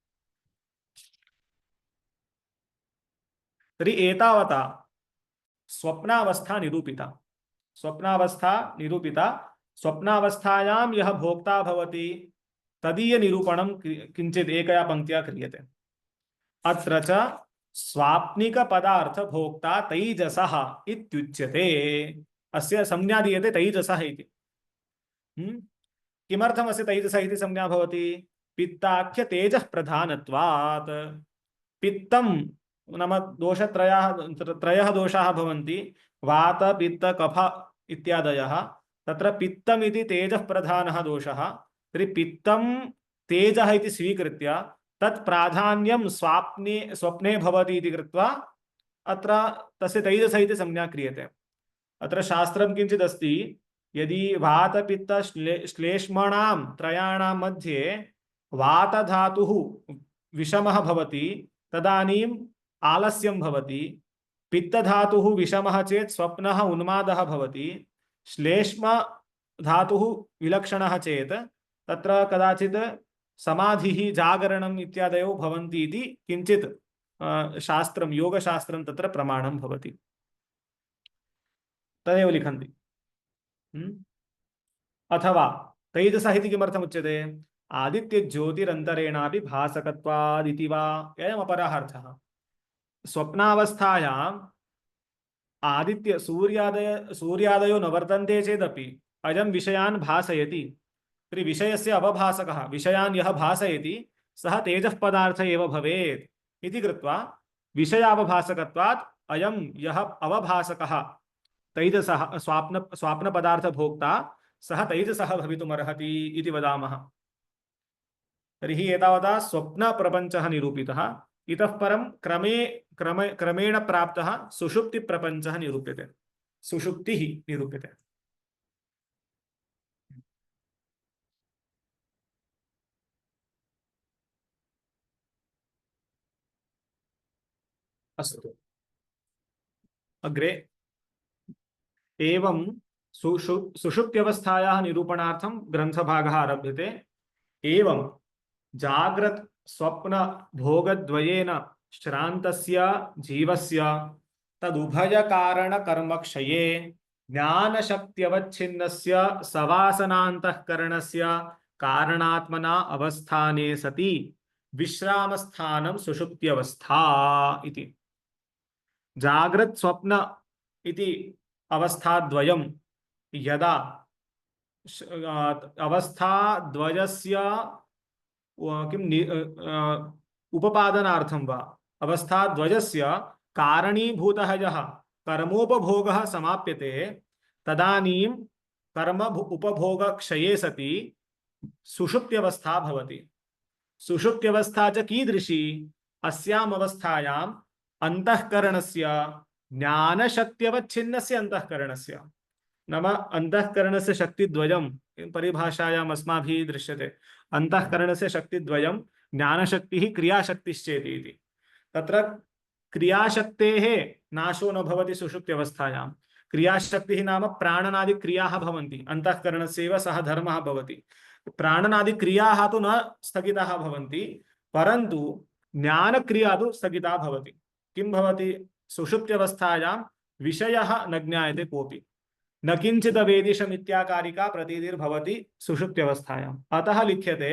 तर्हि एतावता स्वप्नावस्था निरूपिता। स्वप्नावस्थायां यः भोक्ता भवति तदीय निरूपणं किञ्चित् एकया पंक्त्या क्रियते। अत्र च स्वाप्निक पदार्थ भोक्ता तैजसः इत्युच्यते। अस्य संज्ञा दीयते तैजसः इति। किमर्थम् अस्य तैजसः इति संज्ञा भवति? पित्ताख्य तेजः प्रधानत्वात्। पित्तं नाम त्रयः दोषाः भवन्ति, वात पित्त कफ इत्यादयः। तत्र पित्तमिति तेजः प्रधानः दोषः। तर्हि पित्तं तेजः इति स्वीकृत्य तत् प्राधान्यं स्वप्ने भवति इति कृत्वा अत्र तस्य तैजसः इति संज्ञा क्रियते। अत्र शास्त्रं किञ्चित् अस्ति, यदि वातपित्त श्लेष्मणां त्रयाणां मध्ये वातधातुः विषमः भवति तदानीम् आलस्यं भवति। पित्तधातुः विषमः चेत् स्वप्नः उन्मादः भवति। श्लेष्म धातुः विलक्षणः चेत् तत्र कदाचित् समाधिः जागरणम् इत्यादयो भवन्ति इति किञ्चित् शास्त्रं योगशास्त्रं तत्र प्रमाणं भवति तदेव लिखन्ति अथवा तैजसः इति किमर्थमुच्यते आदित्यज्योतिरन्तरेणापि भासकत्वादिति वा अयमपरः अर्थः स्वप्नावस्थायाम् आदित्य सूर्यादयो न वर्तन्ते चेदपि अयं विषयान् भासयति तर्हि विषयस्य अवभासकः विषयान् यः भासयति सः तेजः पदार्थ एव भवेत् इति कृत्वा विषयावभासकत्वात् अयं यः अवभासकः तैजसः स्वाप्नपदार्थभोक्ता सः तैजसः भवितुमर्हति इति वदामः तर्हि एतावता स्वप्नप्रपञ्चः निरूपितः इतः परं क्रमेण प्राप्तः सुषुप्तिप्रपञ्चः निरूप्यते सुषुप्तिः निरूप्यते अस्तु अग्रे एवं सुषुप्त्यवस्थायाः निरूपणार्थं ग्रन्थभागः आरभ्यते एवं जाग्रत् स्वप्न भोगद्वयेन श्रान्तस्य जीवस्य तदुभयकारणकर्मक्षये ज्ञानशक्त्यवच्छिन्नस्य सवासनान्तःकरणस्य कारणात्मना अवस्थाने सति विश्रामस्थानं सुषुप्त्यवस्था इति जाग्रत् स्वप्न इति अवस्थाद्वयं यदा अवस्थाद्वयस्य किं उपपादनार्थं वा अवस्थाद्वयस्य कारणीभूतः यः कर्मोपभोगः समाप्यते तदानीं कर्म उपभोगक्षये सति सुषुप्त्यवस्था भवति सुषुप्त्यवस्था च कीदृशी अस्याम् अवस्थायाम् अंतःकरणस्य ज्ञानशक्त्यवच्छिन्नस्य अंतःकरणस्य नाम अंतःकरणस्य शक्तिद्वयं परिभाषायाम् अस्माभिः दृश्यते अंतःकरणस्य शक्तिद्वयं ज्ञानशक्तिः क्रियाशक्तिश्चेति इति तत्र क्रियाशक्तेः नाशो न भवति सुषुप्त्यवस्थायां क्रियाशक्तिः नाम प्राणनादिक्रियाः भवन्ति अंतःकरणस्यैव सः धर्मः भवति प्राणनादिक्रियाः तु न स्थगिताः भवन्ति परन्तु ज्ञानक्रिया तु स्थगिता भवति किं भवति सुषुप्त्यवस्थायां विषयः न ज्ञायते कोऽपि न किञ्चिदवेदिशमित्याकारिका प्रतीतिर्भवति सुषुप्त्यवस्थायाम् अतः लिख्यते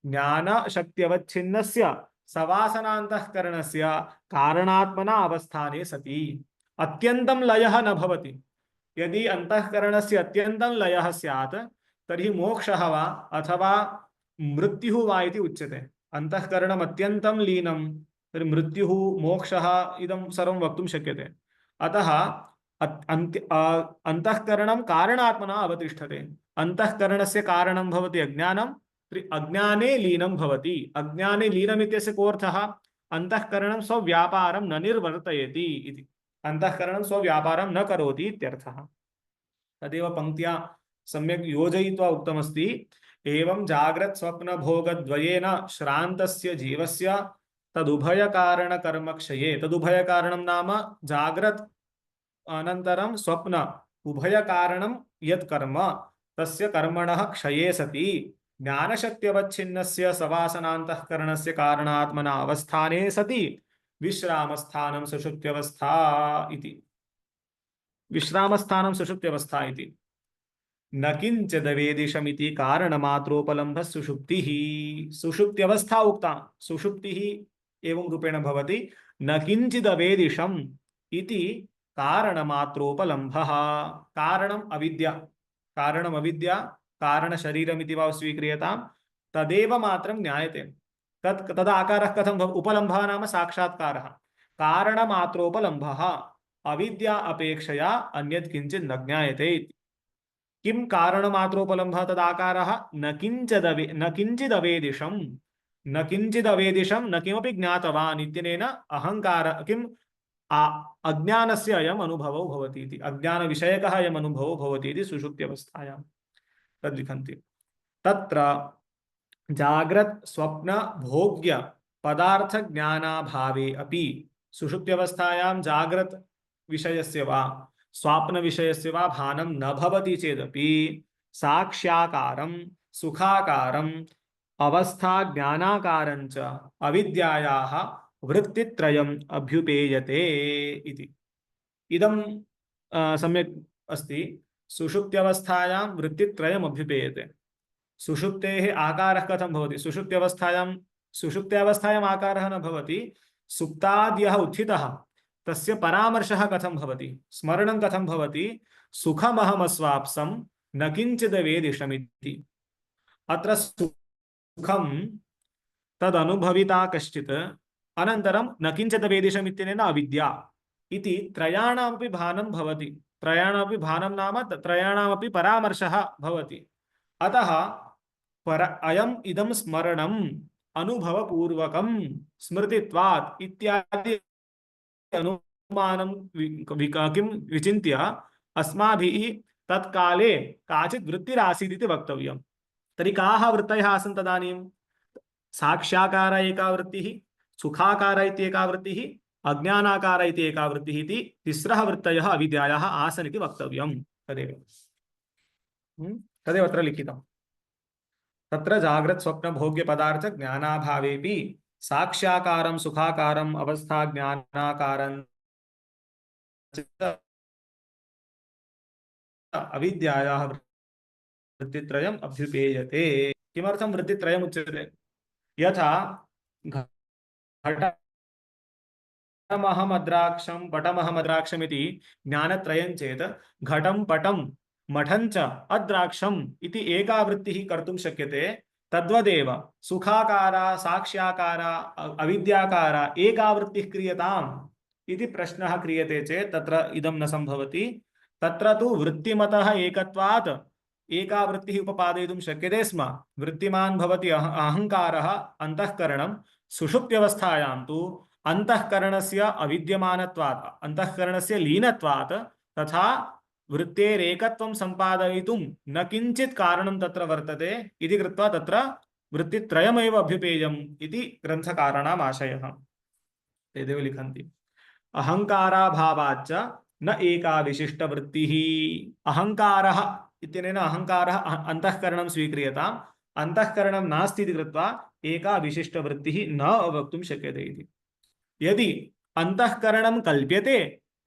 ज्ञानशक्त्यवच्छिन्नस्य सवासनान्तःकरणस्य कारणात्मना अवस्थाने सति अत्यन्तं लयः न भवति यदि अंतःकरणस्य अत्यन्तं लयः स्यात् तर्हि मोक्षः वा अथवा मृत्युः वा इति उच्यते अंतःकरणम् अत्यन्तं लीनं तर्हि मृत्युः मोक्षः इदं सर्वं वक्तुं शक्यते अतः अंतःकरणं कारणात्मना अवतिष्ठते अंतःकरणस्य कारणं भवति अज्ञानं अज्ञाने लीनं भवति अज्ञाने लीनम् इत्यस्य कोऽर्थः अंतःकरणं स्वव्यापारं न निर्वर्तयति इति अंतःकरणं स्वव्यापारं न करोति इत्यर्थः तदेव पंक्त्या सम्यक् योजयित्वा उक्तमस्ति एवं जाग्रत् स्वप्न भोगद्वयेन श्रान्तस्य जीवस्य तदुभयकारणकर्मक्षये तदुभयकारणं नाम जाग्रत् अनन्तरं स्वप्न उभयकारणं यत् कर्म तस्य कर्मणः क्षये सति ज्ञानशक्त्यवच्छिन्नस्य सवासनान्तःकरणस्य कारणात्मना अवस्थाने सति विश्रामस्थानं सुषुप्त्यवस्था इति विश्रामस्थानं सुषुप्त्यवस्था इति न किञ्चिदवेदिशमिति कारणमात्रोपलम्भः सुषुप्तिः सुषुप्त्यवस्था उक्ता सुषुप्तिः एवं रूपेण भवति न किञ्चिदवेदिशम् इति कारणमात्रोपलम्भः कारणम् अविद्या कारणशरीरमिति वा स्वीक्रियतां तदेव मात्रं ज्ञायते तदा आकारः कथं उपलम्भः नाम साक्षात्कारः कारणमात्रोपलम्भः अविद्या अपेक्षया अन्यत् किञ्चित् न ज्ञायते किं कारणमात्रोपलम्भः तदाकारः न किञ्चिदवेदिशं न किमपि ज्ञातवान् इत्यनेन अहङ्कार किम् अज्ञानस्य अयम् अनुभवो भवति इति अज्ञानविषयकः अयम् अनुभवो भवति इति सुषुप्त्यवस्थायां तद्लिखन्ति तत्र जाग्रत् स्वप्न भोग्य पदार्थ ज्ञानाभावे अपि सुषुप्त्यवस्थायां जाग्रत् विषयस्य वा स्वाप्न विषयस्य वा भानं न भवति चेदपि साक्ष्याकारं सुखाकारम् अवस्था ज्ञानाकारं च अविद्यायाः वृत्तित्रयम् अभ्युपेयते इति। इदं सम्यक् अस्ति। सुषुप्त्यवस्थायां वृत्तित्रयम् अभ्युपेयते। सुषुप्तेः आकारः कथं भवति? सुषुप्त्यावस्थायाम् आकारः न भवति। सुप्ताद् यः उत्थितः तस्य परामर्शः कथं भवति, स्मरणं कथं भवति? सुखमहमस्वाप्सं न किञ्चिद् वेदिषमिति। अत्र सुखं तदनुभविता कश्चित्, अनन्तरं न किञ्चित् वेदिषम् इत्यनेन अविद्या इति त्रयाणामपि भानं भवति। त्रयाणामपि भानं नाम त्रयाणामपि परामर्शः भवति। अतः अयम् इदं स्मरणम् अनुभवपूर्वकं स्मृतित्वात् इत्यादि अनुमानं किं विचिन्त्य अस्माभिः तत्काले काचित् वृत्तिरासीत् इति वक्तव्यम्। तर्हि काः वृत्तयः आसन् तदानीं? साक्ष्याकार एका वृत्तिः, सुखाकार इत्येका वृत्तिः, अज्ञानाकार इति एका वृत्तिः इति तिस्रः वृत्तयः अविद्यायाः आसन् इति वक्तव्यम्। तदेव अत्र लिखितम्। तत्र जाग्रत् स्वप्न भोग्य पदार्थ ज्ञानाभावेपि साक्ष्याकारं सुखाकारम् अवस्था ज्ञानाकारं अविद्यायाः वृत्तित्रयम् अभ्युपेयते। किमर्थं वृत्तित्रयम् उच्यते? यथा घटमहमद्राक्षं पटमहमद्राक्षम् इति ज्ञानत्रयं चेत् घटं पटं मठं च अद्राक्षम् इति एका वृत्तिः कर्तुं शक्यते। तद्वदेव सुखाकारा साक्ष्याकारा अविद्याकारा एका वृत्तिः क्रियताम् इति प्रश्नः क्रियते चेत् तत्र इदं न सम्भवति। तत्र तु वृत्तिमतः एकत्वात् एका वृत्तिः उपपादयितुं शक्यते स्म। वृत्तिमान् भवति अहङ्कारः अन्तःकरणं। सुषुप्त्यवस्थायां तु अन्तःकरणस्य अविद्यमानत्वात् अन्तःकरणस्य लीनत्वात् तथा वृत्तेरेकत्वं सम्पादयितुं न किञ्चित् कारणं तत्र वर्तते इति कृत्वा तत्र वृत्तित्रयमेव अभ्युपेयम् इति ग्रन्थकाराणाम् आशयः। तदेव लिखन्ति। अहङ्काराभावाच्च न एका विशिष्टवृत्तिः। अहङ्कारः इत्यनेन अहङ्कारः अन्तःकरणं स्वीक्रियताम्। अन्तःकरणं नास्ति इति कृत्वा एका विशिष्टवृत्तिः न वक्तुं शक्यते इति। यदि अन्तःकरणं कल्प्यते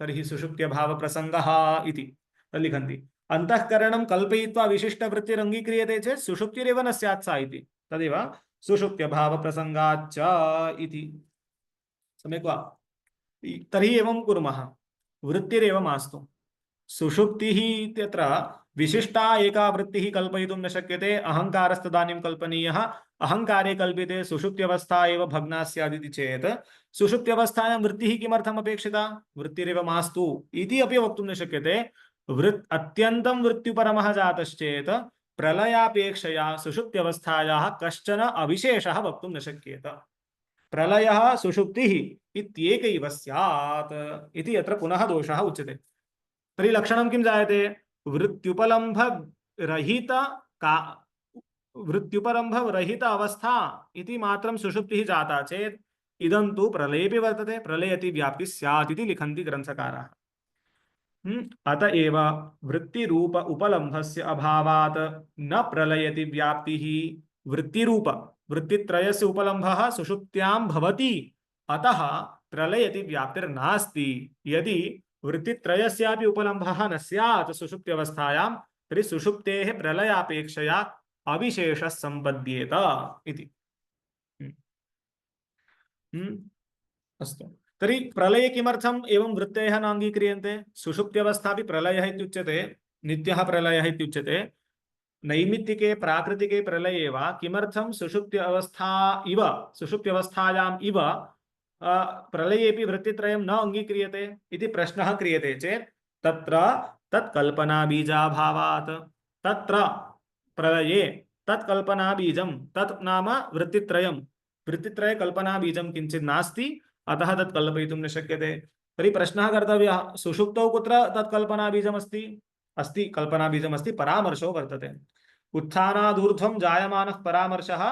तर्हि सुषुप्त्यभावप्रसङ्गः इति लिखन्ति। अन्तःकरणं कल्पयित्वा विशिष्टवृत्तिरङ्गीक्रियते चेत् सुषुप्तिरेव न स्यात् सा इति। तदेव सुषुप्त्यभावप्रसङ्गाच्च इति। सम्यक् वा? तर्हि एवं कुर्मः। वृत्तिरेव मास्तु। सुषुप्तिः इत्यत्र विशिष्टा एका वृत्तिः कल्पयितुं न शक्यते। अहङ्कारस्तदानीं कल्पनीयः। अहङ्कारे कल्प्यते सुषुप्त्यवस्था एव भग्ना स्यादिति चेत् सुषुप्त्यवस्थायां वृत्तिः किमर्थम् अपेक्षिता? वृत्तिरेव मास्तु इति अपि वक्तुं न शक्यते। अत्यन्तं वृत्तिपरमः जातश्चेत् प्रलयापेक्षया सुषुप्त्यवस्थायाः कश्चन अविशेषः वक्तुं न शक्येत। प्रलयः सुषुप्तिः इत्येकैव स्यात् इति अत्र पुनः दोषः उच्यते। तर्हि लक्षणं किं जायते? वृत्त्युपलम्भरहित अवस्था इति मात्रं सुषुप्तिः जाता चेत् इदं तु प्रलयेपि वर्तते। प्रलयति व्याप्ति स्यात् इति लिखन्ति ग्रन्थकाराः। अतएव वृत्तिरूप उपलम्भस्य अभावात् न प्रलयति व्याप्तिः। वृत्तित्रयस्य उपलम्भः सुषुप्त्यां भवति, अतः प्रलयति व्याप्तिर्नास्ति। यदि वृत्तित्रयस्यापि उपलम्भः न स्यात् सुषुप्त्यवस्थायां तर्हि सुषुप्तेः प्रलयापेक्षया अविशेषः सम्पद्येत इति। अस्तु। तर्हि प्रलये किमर्थम् एवं वृत्तयः नाङ्गीक्रियन्ते? सुषुप्त्यवस्थापि प्रलयः इत्युच्यते, नित्यः प्रलयः इत्युच्यते। नैमित्तिके प्राकृतिके प्रलये वा किमर्थं सुषुप्त्यवस्थायाम् इव प्रलयेपि वृत्तित्रयं न अङ्गीक्रियते इति प्रश्नः क्रियते चेत् तत्र तत्कल्पनाबीजाभावात्। तत्र प्रलये तत्कल्पनाबीजं तत् नाम वृत्तित्रयकल्पनाबीजं किञ्चित् नास्ति, अतः तत् कल्पयितुं न शक्यते। तर्हि प्रश्नः कर्तव्यः, सुषुप्तौ कुत्र तत्कल्पनाबीजमस्ति? अस्ति, कल्पनाबीजमस्ति, परामर्शो वर्तते। उत्थानादूर्ध्वं जायमानः परामर्शः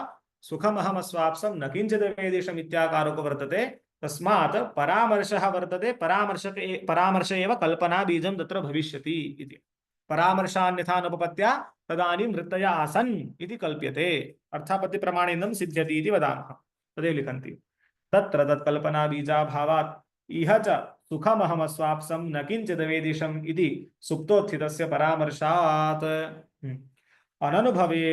सुखमहमस्वाप्सं न किञ्चित् वेदिषम् इत्याकारको वर्तते। तस्मात् परामर्शः वर्तते, परामर्श एव कल्पनाबीजं तत्र भविष्यति इति। परामर्शान्यथा नोपपत्या तदानीं वृत्तय आसन् इति कल्प्यते अर्थापत्ति प्रमाणेन सिद्ध्यति इति वदामः तदेव लिखन्ति तत्र तत्कल्पना बीजाभावात् इह च सुखमहमस्वाप्सं न किञ्चिदवेदिशम् इति सुप्तोत्थितस्य परामर्शात् अननुभवे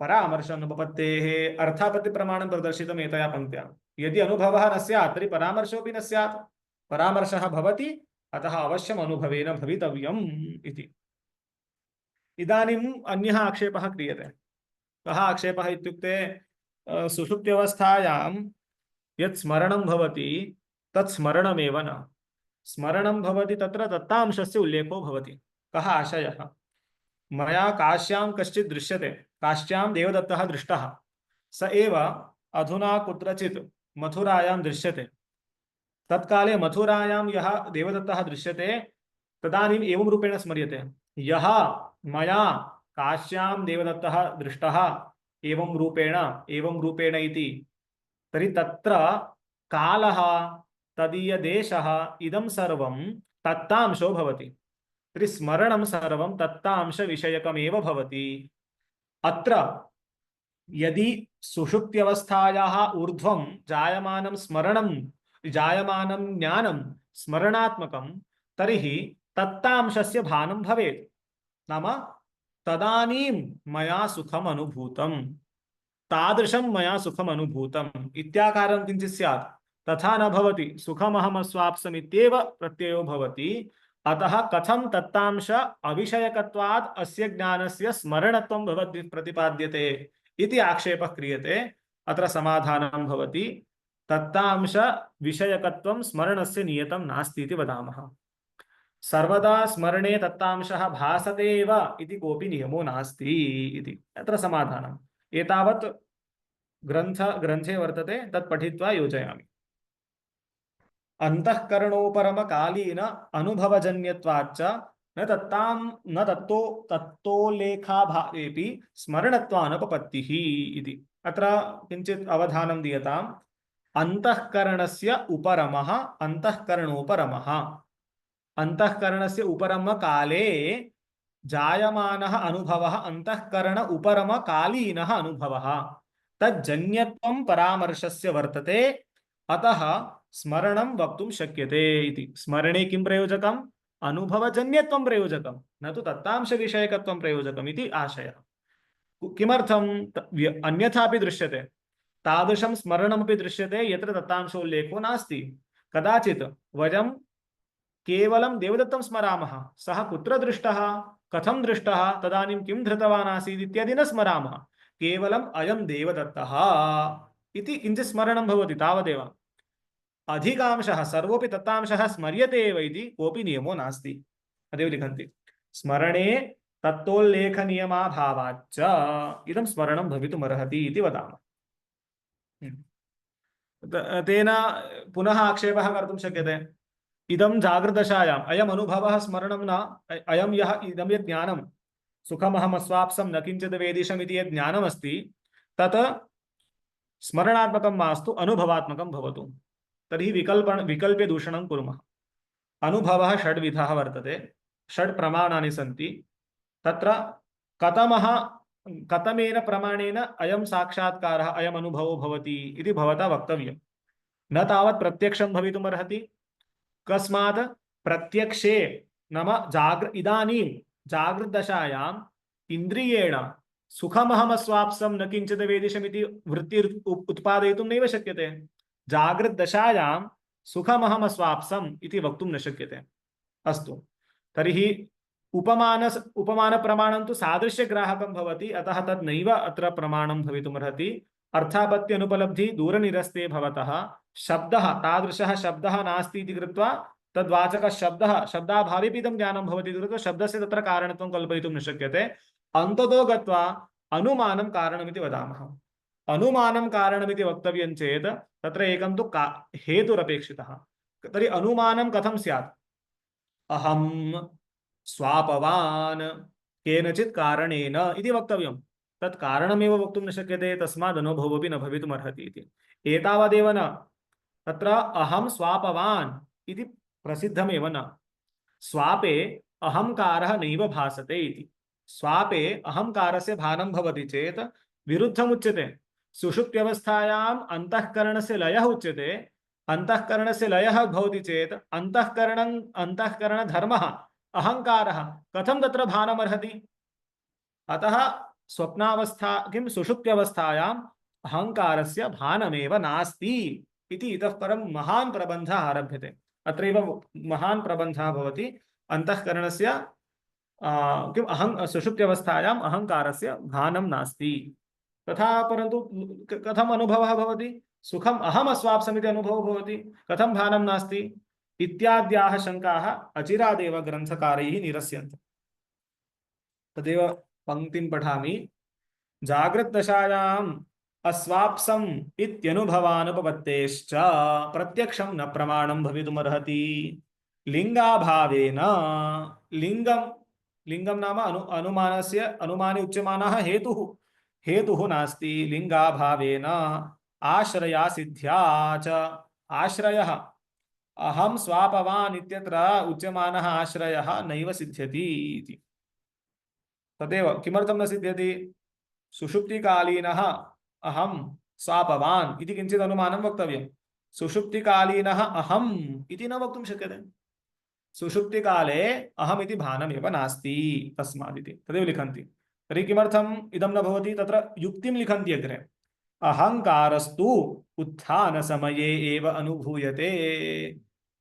परामर्शानुपपत्तेः अर्थापत्ति प्रमाणं प्रदर्शितम् एतया पंक्त्या यदि अनुभवः न स्यात् तर्हि परामर्शोऽपि न स्यात् परामर्शः भवति अतः अवश्यम् अनुभवेन भवितव्यम् इति इदानीम् अन्यः आक्षेपः क्रियते कः आक्षेपः इत्युक्ते सुषुप्त्यवस्थायां यत् स्मरणं भवति तत् स्मरणमेव न स्मरणं भवति तत्र दत्तांशस्य उल्लेखो भवति कः आशयः मया काश्यां कश्चित् दृश्यते काश्यां देवदत्तः दृष्टः स एव अधुना कुत्रचित् मथुरायां दृश्यते तत्काले मथुरायां यः देवदत्तः दृश्यते तदानीम् एवं रूपेण स्मर्यते यः मया काश्यां देवदत्तः दृष्टः एवं रूपेण इति तर्हि तत्र कालः तदीयदेशः इदं सर्वं तत्तांशो भवति तर्हि स्मरणं सर्वं तत्तांशविषयकमेव भवति अत्र यदि सुषुप्त्यवस्थायाः ऊर्ध्वं जायमानं स्मरणं जायमानं ज्ञानं स्मरणात्मकं तर्हि तत्तांशस्य भानं भवेत् नाम तदानीं मया सुखम् अनुभूतं तादृशं मया सुखम् अनुभूतम् इत्याकारं किञ्चित् स्यात् तथा न भवति सुखमहमस्वाप्समित्येव प्रत्ययो भवति अतः कथं तत्तांश अविषयकत्वात् अस्य ज्ञानस्य स्मरणत्वं भवद्भिः प्रतिपाद्यते इति आक्षेपः क्रियते अत्र समाधानं भवति तत्तांश विषयकत्वं स्मरणस्य नियतं नास्ति इति वदामः सर्वदा स्मरणे तत्तांशः भासते एव इति कोऽपि नियमो नास्ति इति अत्र समाधानम् एतावत् ग्रन्थे वर्तते तत् पठित्वा योजयामि अंतःकरणोपरमकालीन अनुभवजन्यत्वाच्च न तत्तोल्लेखाभावेपि स्मरणत्वानुपपत्तिः इति अत्र किञ्चित् अवधानं दीयताम् अंतःकरणस्य उपरमः अंतःकरणोपरमः अंतःकरणस्य उपरमकाले जायमानः अनुभवः अंतःकरण उपरमकालीनः अनुभवः तज्जन्यत्वं परामर्शस्य वर्तते अतः स्मरणं वक्तुं शक्यते इति स्मरणे किं प्रयोजकम् अनुभवजन्यत्वं प्रयोजकं न तु तत्तांशविषयकत्वं प्रयोजकम् इति आशयः किमर्थम् अन्यथापि दृश्यते तादृशं स्मरणमपि दृश्यते यत्र दत्तांशोल्लेखो नास्ति कदाचित् वयं केवलं देवदत्तं स्मरामः सः कुत्र दृष्टः कथं दृष्टः तदानीं किं धृतवान् आसीत् इत्यादि न स्मरामः केवलम् अयं देवदत्तः इति किञ्चित् स्मरणं भवति तावदेव अधिकांशः सर्वोऽपि तत्तांशः स्मर्यते एव इति कोऽपि नियमो नास्ति तदेव लिखन्ति स्मरणे तत्तोल्लेखनियमाभावाच्च इदं स्मरणं भवितुमर्हति इति वदामः तेन पुनः आक्षेपः कर्तुं शक्यते इदं जागृतदशायाम् अयम् अनुभवः स्मरणं न अयं यः इदं यत् ज्ञानं सुखमहमस्वाप्सं न किञ्चित् वेदिशम् इति यत् ज्ञानमस्ति तत् स्मरणात्मकं मास्तु अनुभवात्मकं भवतु तर्हि विकल्प्य दूषणं कुर्मः अनुभवः षड्विधः वर्तते षड् प्रमाणानि सन्ति तत्र कथमेन प्रमाणेन अयं साक्षात्कारः अयम् अनुभवो भवति इति भवता वक्तव्यं न तावत् प्रत्यक्षं भवितुमर्हति कस्मात् प्रत्यक्षे नाम इदानीं जागृतदशायाम् इन्द्रियेण सुखमहमस्वाप्सं न किञ्चित् वेदिशमिति वृत्ति उत्पादयितुं नैव शक्यते जागृतदशायां सुखमहमस्वाप्सम् इति वक्तुं न शक्यते अस्तु तर्हि उपमानप्रमाणं तु सादृश्यग्राहकं भवति अतः तद् नैव अत्र प्रमाणं भवितुमर्हति अर्थापत्ति अनुपलब्धि दूरनिरस्ते भवतः शब्दः तादृशः शब्दः नास्ति इति कृत्वा तद्वाचकः शब्दाभावेपि इदं ज्ञानं भवति इति कृत्वा शब्दस्य तत्र कारणत्वं कल्पयितुं न शक्यते अन्ततो गत्वा अनुमानं कारणमिति वदामः अनुमानं कारणमिति वक्तव्यं चेत् तत्र एकं तु हेतुरपेक्षितः तर्हि अनुमानं कथं स्यात् अहं स्वापवान् केनचित् कारणेन इति वक्तव्यं तत् कारणमेव वक्तुं न शक्यते तस्माद् अनुभवोऽपि न भवितुमर्हति इति एतावदेव न तत्र अहं स्वापवान् इति प्रसिद्धमेव न स्वापे अहंकारः नैव भासते इति। स्वापे अहंकारस्य भानं भवति चेत् विरुद्धमुच्यते। सुषुप्त्यवस्थायाम् अन्तःकरणस्य लयः उच्यते। अन्तःकरणस्य लयः भवति चेत् अन्तःकरणधर्मः अहंकारः कथं तत्र भानमर्हति? अतः स्वप्नावस्था किं सुषुप्त्यवस्थायाम् अहंकारस्य भानमेव नास्ति इति इतः परं महान् प्रबन्धः आरभ्यते। अत्रैव महान् प्रबन्धः भवति अन्तःकरणस्य किम् सुषुप्त्यवस्थायाम् अहंकारस्य भानं नास्ति। तथा परन्तु कथम् अनुभवः भवति? सुखम् अहम् अस्वाप्समिति अनुभवो भवति, कथं भानं नास्ति इत्याद्याः शङ्काः अचिरादेव ग्रन्थकारैः निरस्यन्ते। तदेव पंक्तिं पठामि। जागृतदशायाम् अस्वाप्सम् इत्यनुभवानुपपत्तेश्च प्रत्यक्षं न प्रमाणं भवितुमर्हति लिंगाभावेन। लिंगं नाम अनुमानस्य अनुमाने उच्यमानः हेतुः नास्ति लिंगाभावेन आश्रया सिद्ध्या च। आश्रयः अहं स्वापवान् इत्यत्र उच्यमानः आश्रयः नैव सिद्ध्यति इति। तदेव किमर्थं न सिद्ध्यति? सुषुप्तिकालीनः अहं स्वापवान् इति किञ्चित् अनुमानं वक्तव्यं। सुषुप्तिकालीनः अहम् इति न वक्तुं शक्यते। सुषुप्तिकाले अहम् इति भानमेव नास्ति तस्मादिति तदेव लिखन्ति। तर्हि किमर्थम् इदं न भवति? तत्र युक्तिं लिखन्ति अग्रे। अहंकारस्तु उत्थानसमये एव अनुभूयते।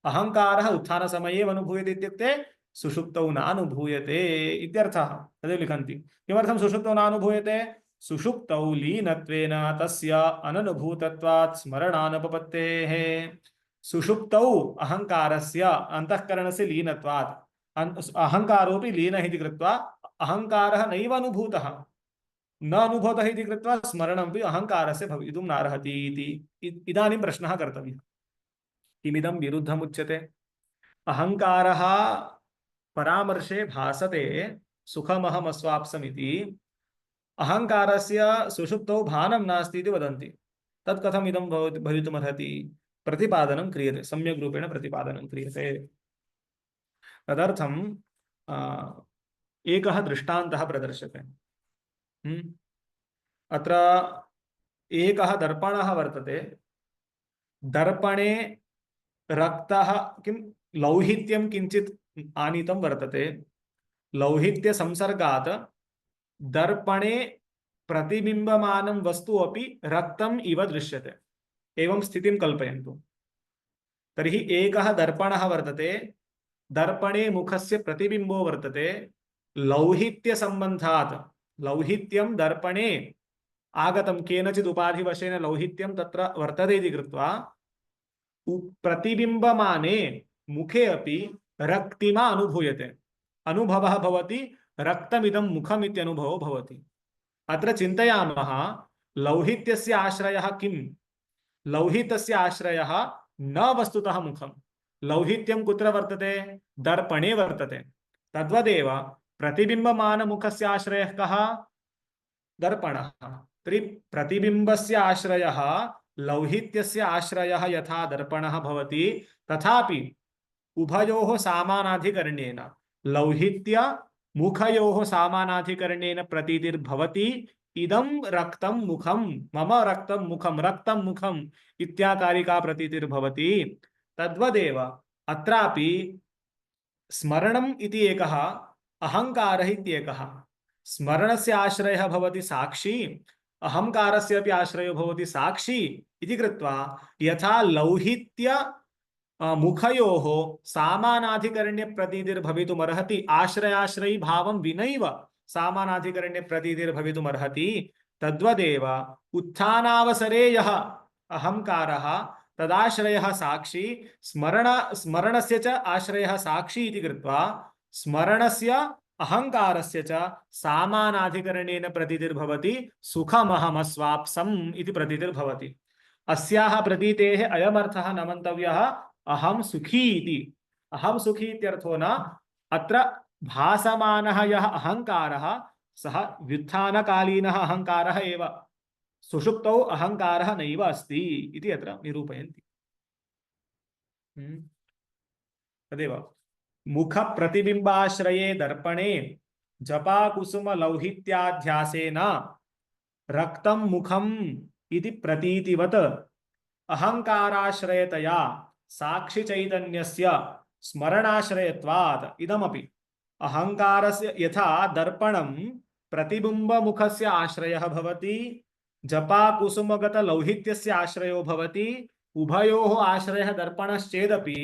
अहंकारः उत्थानसमये एव अनुभूयते इत्युक्ते सुषुप्तौ नानुभूयते इत्यर्थः। तदेव लिखन्ति। किमर्थं सुषुप्तौ नानुभूयते? सुषुप्तौ लीनत्वेन तस्य अननुभूतत्वात् स्मरणानुपपत्तेः। सुषुप्तौ अहंकारस्य अन्तःकरणस्य लीनत्वात् अहंकारोऽपि लीनः इति कृत्वा अहंकारः नैव अनुभूतः, न अनुभूतः इति कृत्वा स्मरणमपि अहंकारस्य भवितुं नार्हति इति। इदानीं प्रश्नः कर्तव्यः। किमिदं विरुद्धमुच्यते? अहंकारः परामर्शे भासते सुखमहमस्वाप्समिति, अहंकारस्य सुषुप्तौ भानं नास्ति इति वदन्ति। तत् कथम् इदं भवितुमर्हति? प्रतिपादनं क्रियते, सम्यक् रूपेण प्रतिपादनं क्रियते। तदर्थं एकः दृष्टान्तः प्रदर्श्यते। अत्र एकः दर्पणः वर्तते। दर्पणे रक्तः किं लौहित्यं किञ्चित् आनीतं वर्तते। लौहित्यसंसर्गात् दर्पणे प्रतिबिम्बमानं वस्तु अपि रक्तम् इव दृश्यते। एवं स्थितिं कल्पयन्तु। तर्हि एकः दर्पणः वर्तते, दर्पणे मुखस्य प्रतिबिम्बो वर्तते। लौहित्यसम्बन्धात् लौहित्यं दर्पणे आगतं केनचित् उपाधिवशेन लौहित्यं तत्र वर्तते इति कृत्वा प्रतिबिम्बमाने मुखे अपि रक्तिमा अनुभूयते। अनुभवः भवति रक्तमिदं मुखम् इत्यनुभवो भवति। अत्र चिन्तयामः लौहित्यस्य आश्रयः किं? लौहितस्य आश्रयः न वस्तुतः मुखं। लौहित्यं कुत्र वर्तते? दर्पणे वर्तते। तद्वदेव प्रतिबिम्बमानमुखस्य आश्रयः कः? दर्पणः। तर्हि प्रतिबिम्बस्य आश्रयः लौहित्यस्य आश्रयः यथा दर्पणः भवति, तथापि उभयोः सामानाधिकरणेन लौहित्य मुखयोः सामानाधिकरणेन प्रतीतिर्भवति इदं रक्तं मुखं, मम रक्तं मुखं, रक्तं मुखम् इत्याकारिका प्रतीतिर्भवति। तद्वदेव अत्रापि स्मरणम् इति एकः, अहंकारः इत्येकः। स्मरणस्य आश्रयः भवति साक्षी, अहंकारस्य अपि आश्रयो भवति साक्षी इति कृत्वा यथा लौहित्य मुखयोः सामानाधिकरण्य प्रतीतिर्भवितुमर्हति, आश्रयाश्रयी भावं विनैव सामानाधिकरण्य प्रतीतिर्भवितुमर्हति, तद्वदेव उत्थानावसरे यः अहंकारः तदाश्रयः साक्षी, स्मरणस्य च आश्रयः साक्षी इति कृत्वा स्मरणस्य अहंकारस्य च सामानाधिकरणेन प्रतीतिर्भवति सुखमहमस्वाप्सम् इति प्रतीतिर्भवति। अस्याः प्रतीतेः अयमर्थः न मन्तव्यः अहं सुखी इति। अहं सुखी इत्यर्थो न, अत्र भासमानः यः अहंकारः सः व्युत्थानकालीनः अहंकारः एव, सुषुप्तौ अहंकारः नैव अस्ति इति अत्र निरूपयन्ति। तदेव मुख प्रतिबिंबाश्रये दर्पणे जपाकुसुम लौहित्याध्यासेन रक्तं मुखम इति प्रतीतिवत अहंकाराश्रयतया साक्षि चैतन्यस्य स्मरणाश्रयत्वात् इदमपि अहंकारस्य यथा दर्पणं प्रतिबिम्बमुखस्य आश्रयः भवति जपाकुसुमगत लौहित्यस्य आश्रयो भवति उभयोः आश्रयः दर्पणश्चेदपि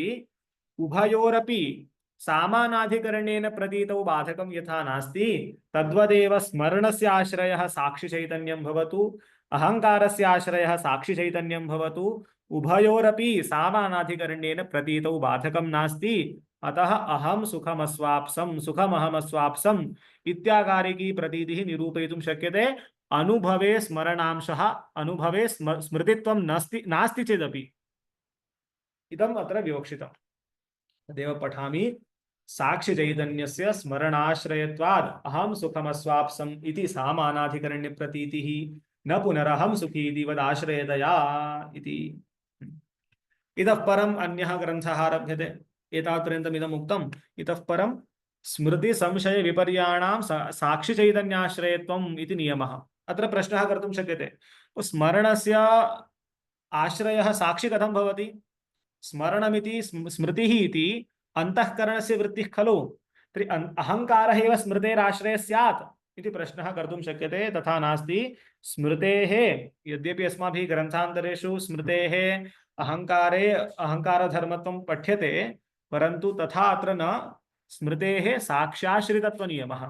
उभयोरपि सामानाधिकरणेन प्रतीतौ बाधकं यथा नास्ति तद्वदेव स्मरणस्य आश्रयः साक्षि चैतन्यं भवतु अहंकारस्य आश्रयः साक्षि चैतन्यं भवतु उभयोरपि सामानाधिकरणेन प्रतीतौ बाधकं नास्ति अतः अहम सुखमस्वाप्सं सुखमहमस्वाप्सम् इत्याकारिकी प्रतीतिः निरूपयितुं शक्यते अनुभवे स्मरणांशः अनुभवे स्मृतित्वं नास्ति नास्ति चेदपि इदम् अत्र विवक्षितम् तदेव पठामि साक्षि चैतन्यस्य स्मरणाश्रयत्वाद् अहं सुखमस्वाप्सम् इति सामानाधिकरण्य प्रतीतिः न पुनरहं सुखी इति वदाश्रयतया इति इतः परम् अन्यः ग्रन्थः आरभ्यते एतावत्पर्यन्तम् इदम् उक्तम् इतः परं स्मृति संशय विपर्याणां साक्षि चैतन्याश्रयत्वम् इति नियमः अत्र प्रश्नः कर्तुं शक्यते स्मरणस्य आश्रयः साक्षि कथं भवति स्मरणमिति स्मृतिः इति अंतःकरणस्य वृत्तिः खलु तर्हि अहंकारः एव स्मृतेराश्रयः स्यात् इति प्रश्नः कर्तुं शक्यते तथा नास्ति स्मृतेः यद्यपि अस्माभिः ग्रन्थान्तरेषु स्मृतेः अहंकारे अहंकारधर्मत्वं पठ्यते परन्तु तथा अत्र न स्मृतेः साक्ष्याश्रितत्वनियमः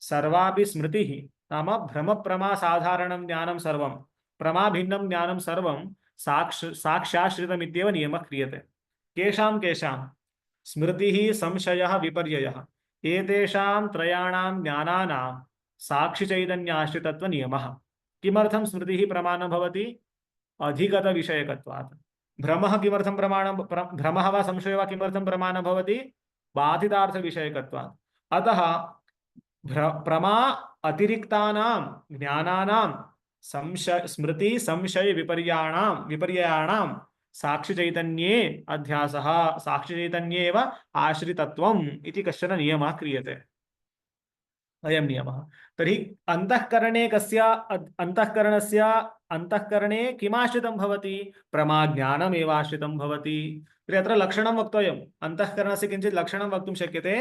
सर्वापि स्मृतिः नाम भ्रमप्रमा साधारणं ज्ञानं सर्वं प्रमाभिन्नं ज्ञानं सर्वं साक्ष्याश्रितमित्येव नियमः क्रियते केषां केषां स्मृतिः संशयः विपर्ययः एतेषां त्रयाणां ज्ञानानां साक्षिचैतन्याश्रितत्वनियमः किमर्थं स्मृतिः प्रमाणं भवति अधिगतविषयकत्वात् भ्रमः किमर्थं प्रमाणं भ्रमः वा संशयो वा किमर्थं प्रमाणं भवति बाधितार्थविषयकत्वात् अतः प्रमा अतिरिक्तानां ज्ञानानां स्मृति संशय विपर्ययाणां साक्षि चैतन्ये अध्यासः साक्षि चैतन्ये एव आश्रितत्वम् इति कश्चन नियमः क्रियते अयं नियमः तर्हि अंतःकरणे कस्य अंतःकरणस्य अंतःकरणे किमाश्रितं भवति प्रमाज्ञानमेव आश्रितं भवति तर्हि अत्र लक्षणं वक्तव्यम् अंतःकरणस्य किञ्चित् लक्षणं वक्तुं शक्यते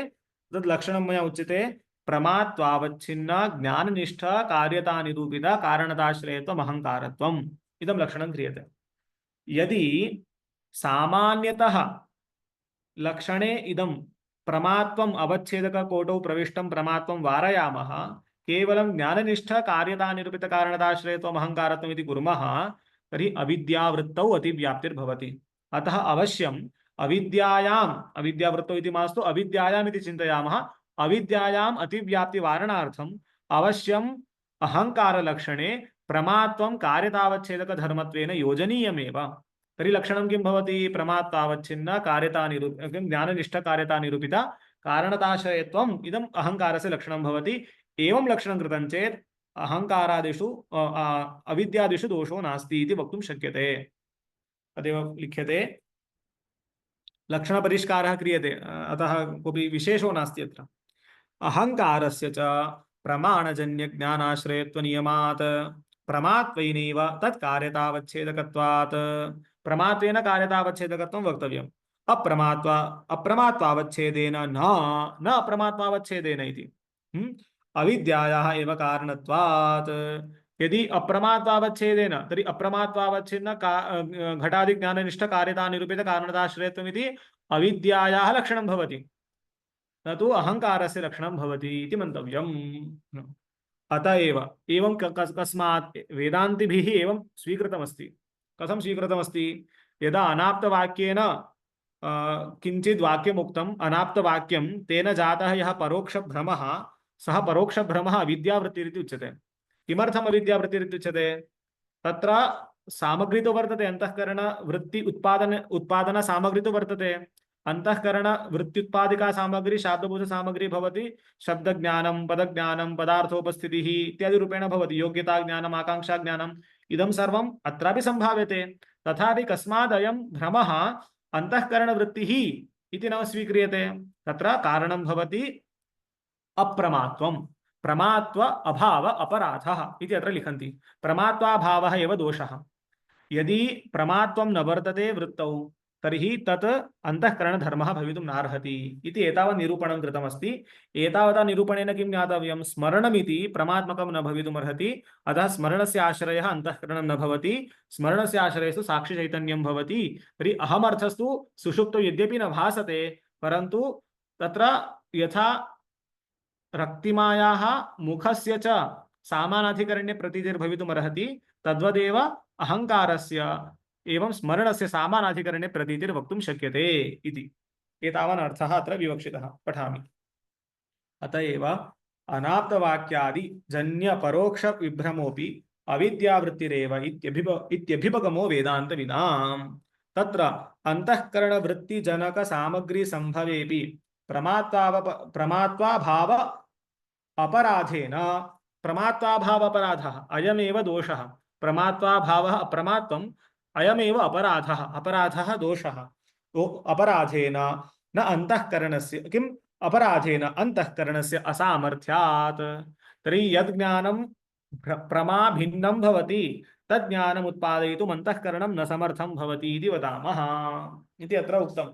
तद् लक्षणं मया उच्यते प्रमात्वावच्छिन्न ज्ञाननिष्ठ कार्यता निरूपित कारणताश्रयत्वम् अहंकारत्वम् इदं लक्षणं क्रियते यदि सामान्यतः लक्षणे इदं प्रमात्वम् अवच्छेदककोटौ प्रविष्टं प्रमात्वं वारयामः केवलं ज्ञाननिष्ठ कार्यता निरूपित कारणताश्रयत्वम् अहंकारत्वम् इति कुर्मः तर्हि अविद्यावृत्तौ अतिव्याप्तिर्भवति अतः अवश्यम् अविद्यायाम् अविद्यावृत्तौ इति मास्तु अविद्यायाम् इति चिन्तयामः अविद्यायाम् अतिव्याप्तिवारणार्थम् अवश्यम् अहंकारलक्षणे प्रमात्वं कार्यतावच्छेदकधर्मत्वेन योजनीयमेव तर्हि लक्षणं किं भवति प्रमात्वावच्छिन्न कार्यता ज्ञाननिष्ठ कार्यता निरूपित कारणताश्रयत्वम् इदम् अहंकारस्य लक्षणं भवति एवं लक्षणं कृतं चेत् अहंकारादिषु अविद्यादिषु दोषो नास्ति इति वक्तुं शक्यते तदेव लिख्यते लक्षणपरिष्कारः क्रियते अतः कोऽपि विशेषो नास्ति अत्र अहंकारस्य च प्रमाणजन्यज्ञानाश्रयत्वनियमात् प्रमात्वैनैव तत् कार्यतावच्छेदकत्वात् प्रमात्वेन कार्यतावच्छेदकत्वं वक्तव्यम् अप्रमात्वावच्छेदेन न अप्रमात्वावच्छेदेन इति अविद्यायाः एव कारणत्वात् यदि अप्रमात्वावच्छेदेन तर्हि अप्रमात्वावच्छिन्न घटादिज्ञाननिष्ठ कार्यता निरूपित कारणताश्रयत्वम् इति अविद्यायाः लक्षणं भवति न तु अहंकारस्य लक्षणं भवति इति मन्तव्यम् अतः एवं कस्मात् वेदान्तिभिः एवं स्वीकृतमस्ति कथं स्वीकृतमस्ति यदा अनाप्तवाक्येन किञ्चित् वाक्यमुक्तम् अनाप्तवाक्यं तेन जातः यः परोक्षभ्रमः सः परोक्षभ्रमः अविद्यावृत्तिरिति उच्यते किमर्थम् अविद्यावृत्तिरित्युच्यते तत्र सामग्री तो वर्तते अंतःकरण वृत्ति उत्पादन सामग्री तो वर्तते अंतःकरण वृत्त्युत्पादिका सामग्री शाब्दभूत सामग्री भवति शब्दज्ञानं पदज्ञानं पदार्थोपस्थितिः इत्यादि रूपेण भवति योग्यता ज्ञानम् आकांक्षा ज्ञानम् इदं सर्वम् अत्रापि सम्भाव्यते तथापि कस्मात् अयं भ्रमः अंतःकरण वृत्तिः इति न स्वीक्रियते। तत्र कारणं भवति अप्रमात्वं। प्रमात्व अभाव अपराधः इति अत्र लिखन्ति। प्रमात्वाभावः एव दोषः। यदि प्रमात्वं न वर्तते वृत्तौ तर्हि तत् अन्तःकरणधर्मः भवितुं नार्हति इति एतावत् निरूपणं कृतमस्ति। एतावता निरूपणेन किं ज्ञातव्यं? स्मरणमिति प्रमात्मकं न भवितुमर्हति। अतः स्मरणस्य आश्रयः अन्तःकरणं न भवति। स्मरणस्य आश्रयस्तु साक्षिचैतन्यं भवति। तर्हि अहमर्थस्तु सुषुप्तौ यद्यपि न भासते, परन्तु तत्र यथा रक्तिमायाः मुखस्य च सामानाधिकरण्ये प्रतीतिर्भवितुमर्हति, तद्वदेव अहङ्कारस्य एवं स्मरणस्य सामानाधिकरणे प्रतीतिर्वक्तुं शक्यते इति। एतावान् अर्थः अत्र विवक्षितः। पठामि। अतएव अनाप्तवाक्यादि जन्य परोक्ष विभ्रमोऽपि अविद्यावृत्तिरेव इत्यभिपगमो वेदान्तविदाम्। तत्र अन्तःकरणवृत्तिजनक सामग्री संभवेऽपि प्रमात्वाभाव अपराधेन, प्रमात्वाभाव अपराधः अयमेव दोषः। प्रमात्वाभावः अप्रमात्वम् अयमेव अपराधः, अपराधः दोषः। अपराधेन न अन्तःकरणस्य किम् अपराधेन अन्तःकरणस्य असामर्थ्यात्। तर्हि यद् ज्ञानं प्रमा भिन्नं भवति तद् ज्ञानम् उत्पादयितुम् अन्तःकरणं न समर्थं भवति इति वदामः इति अत्र उक्तम्।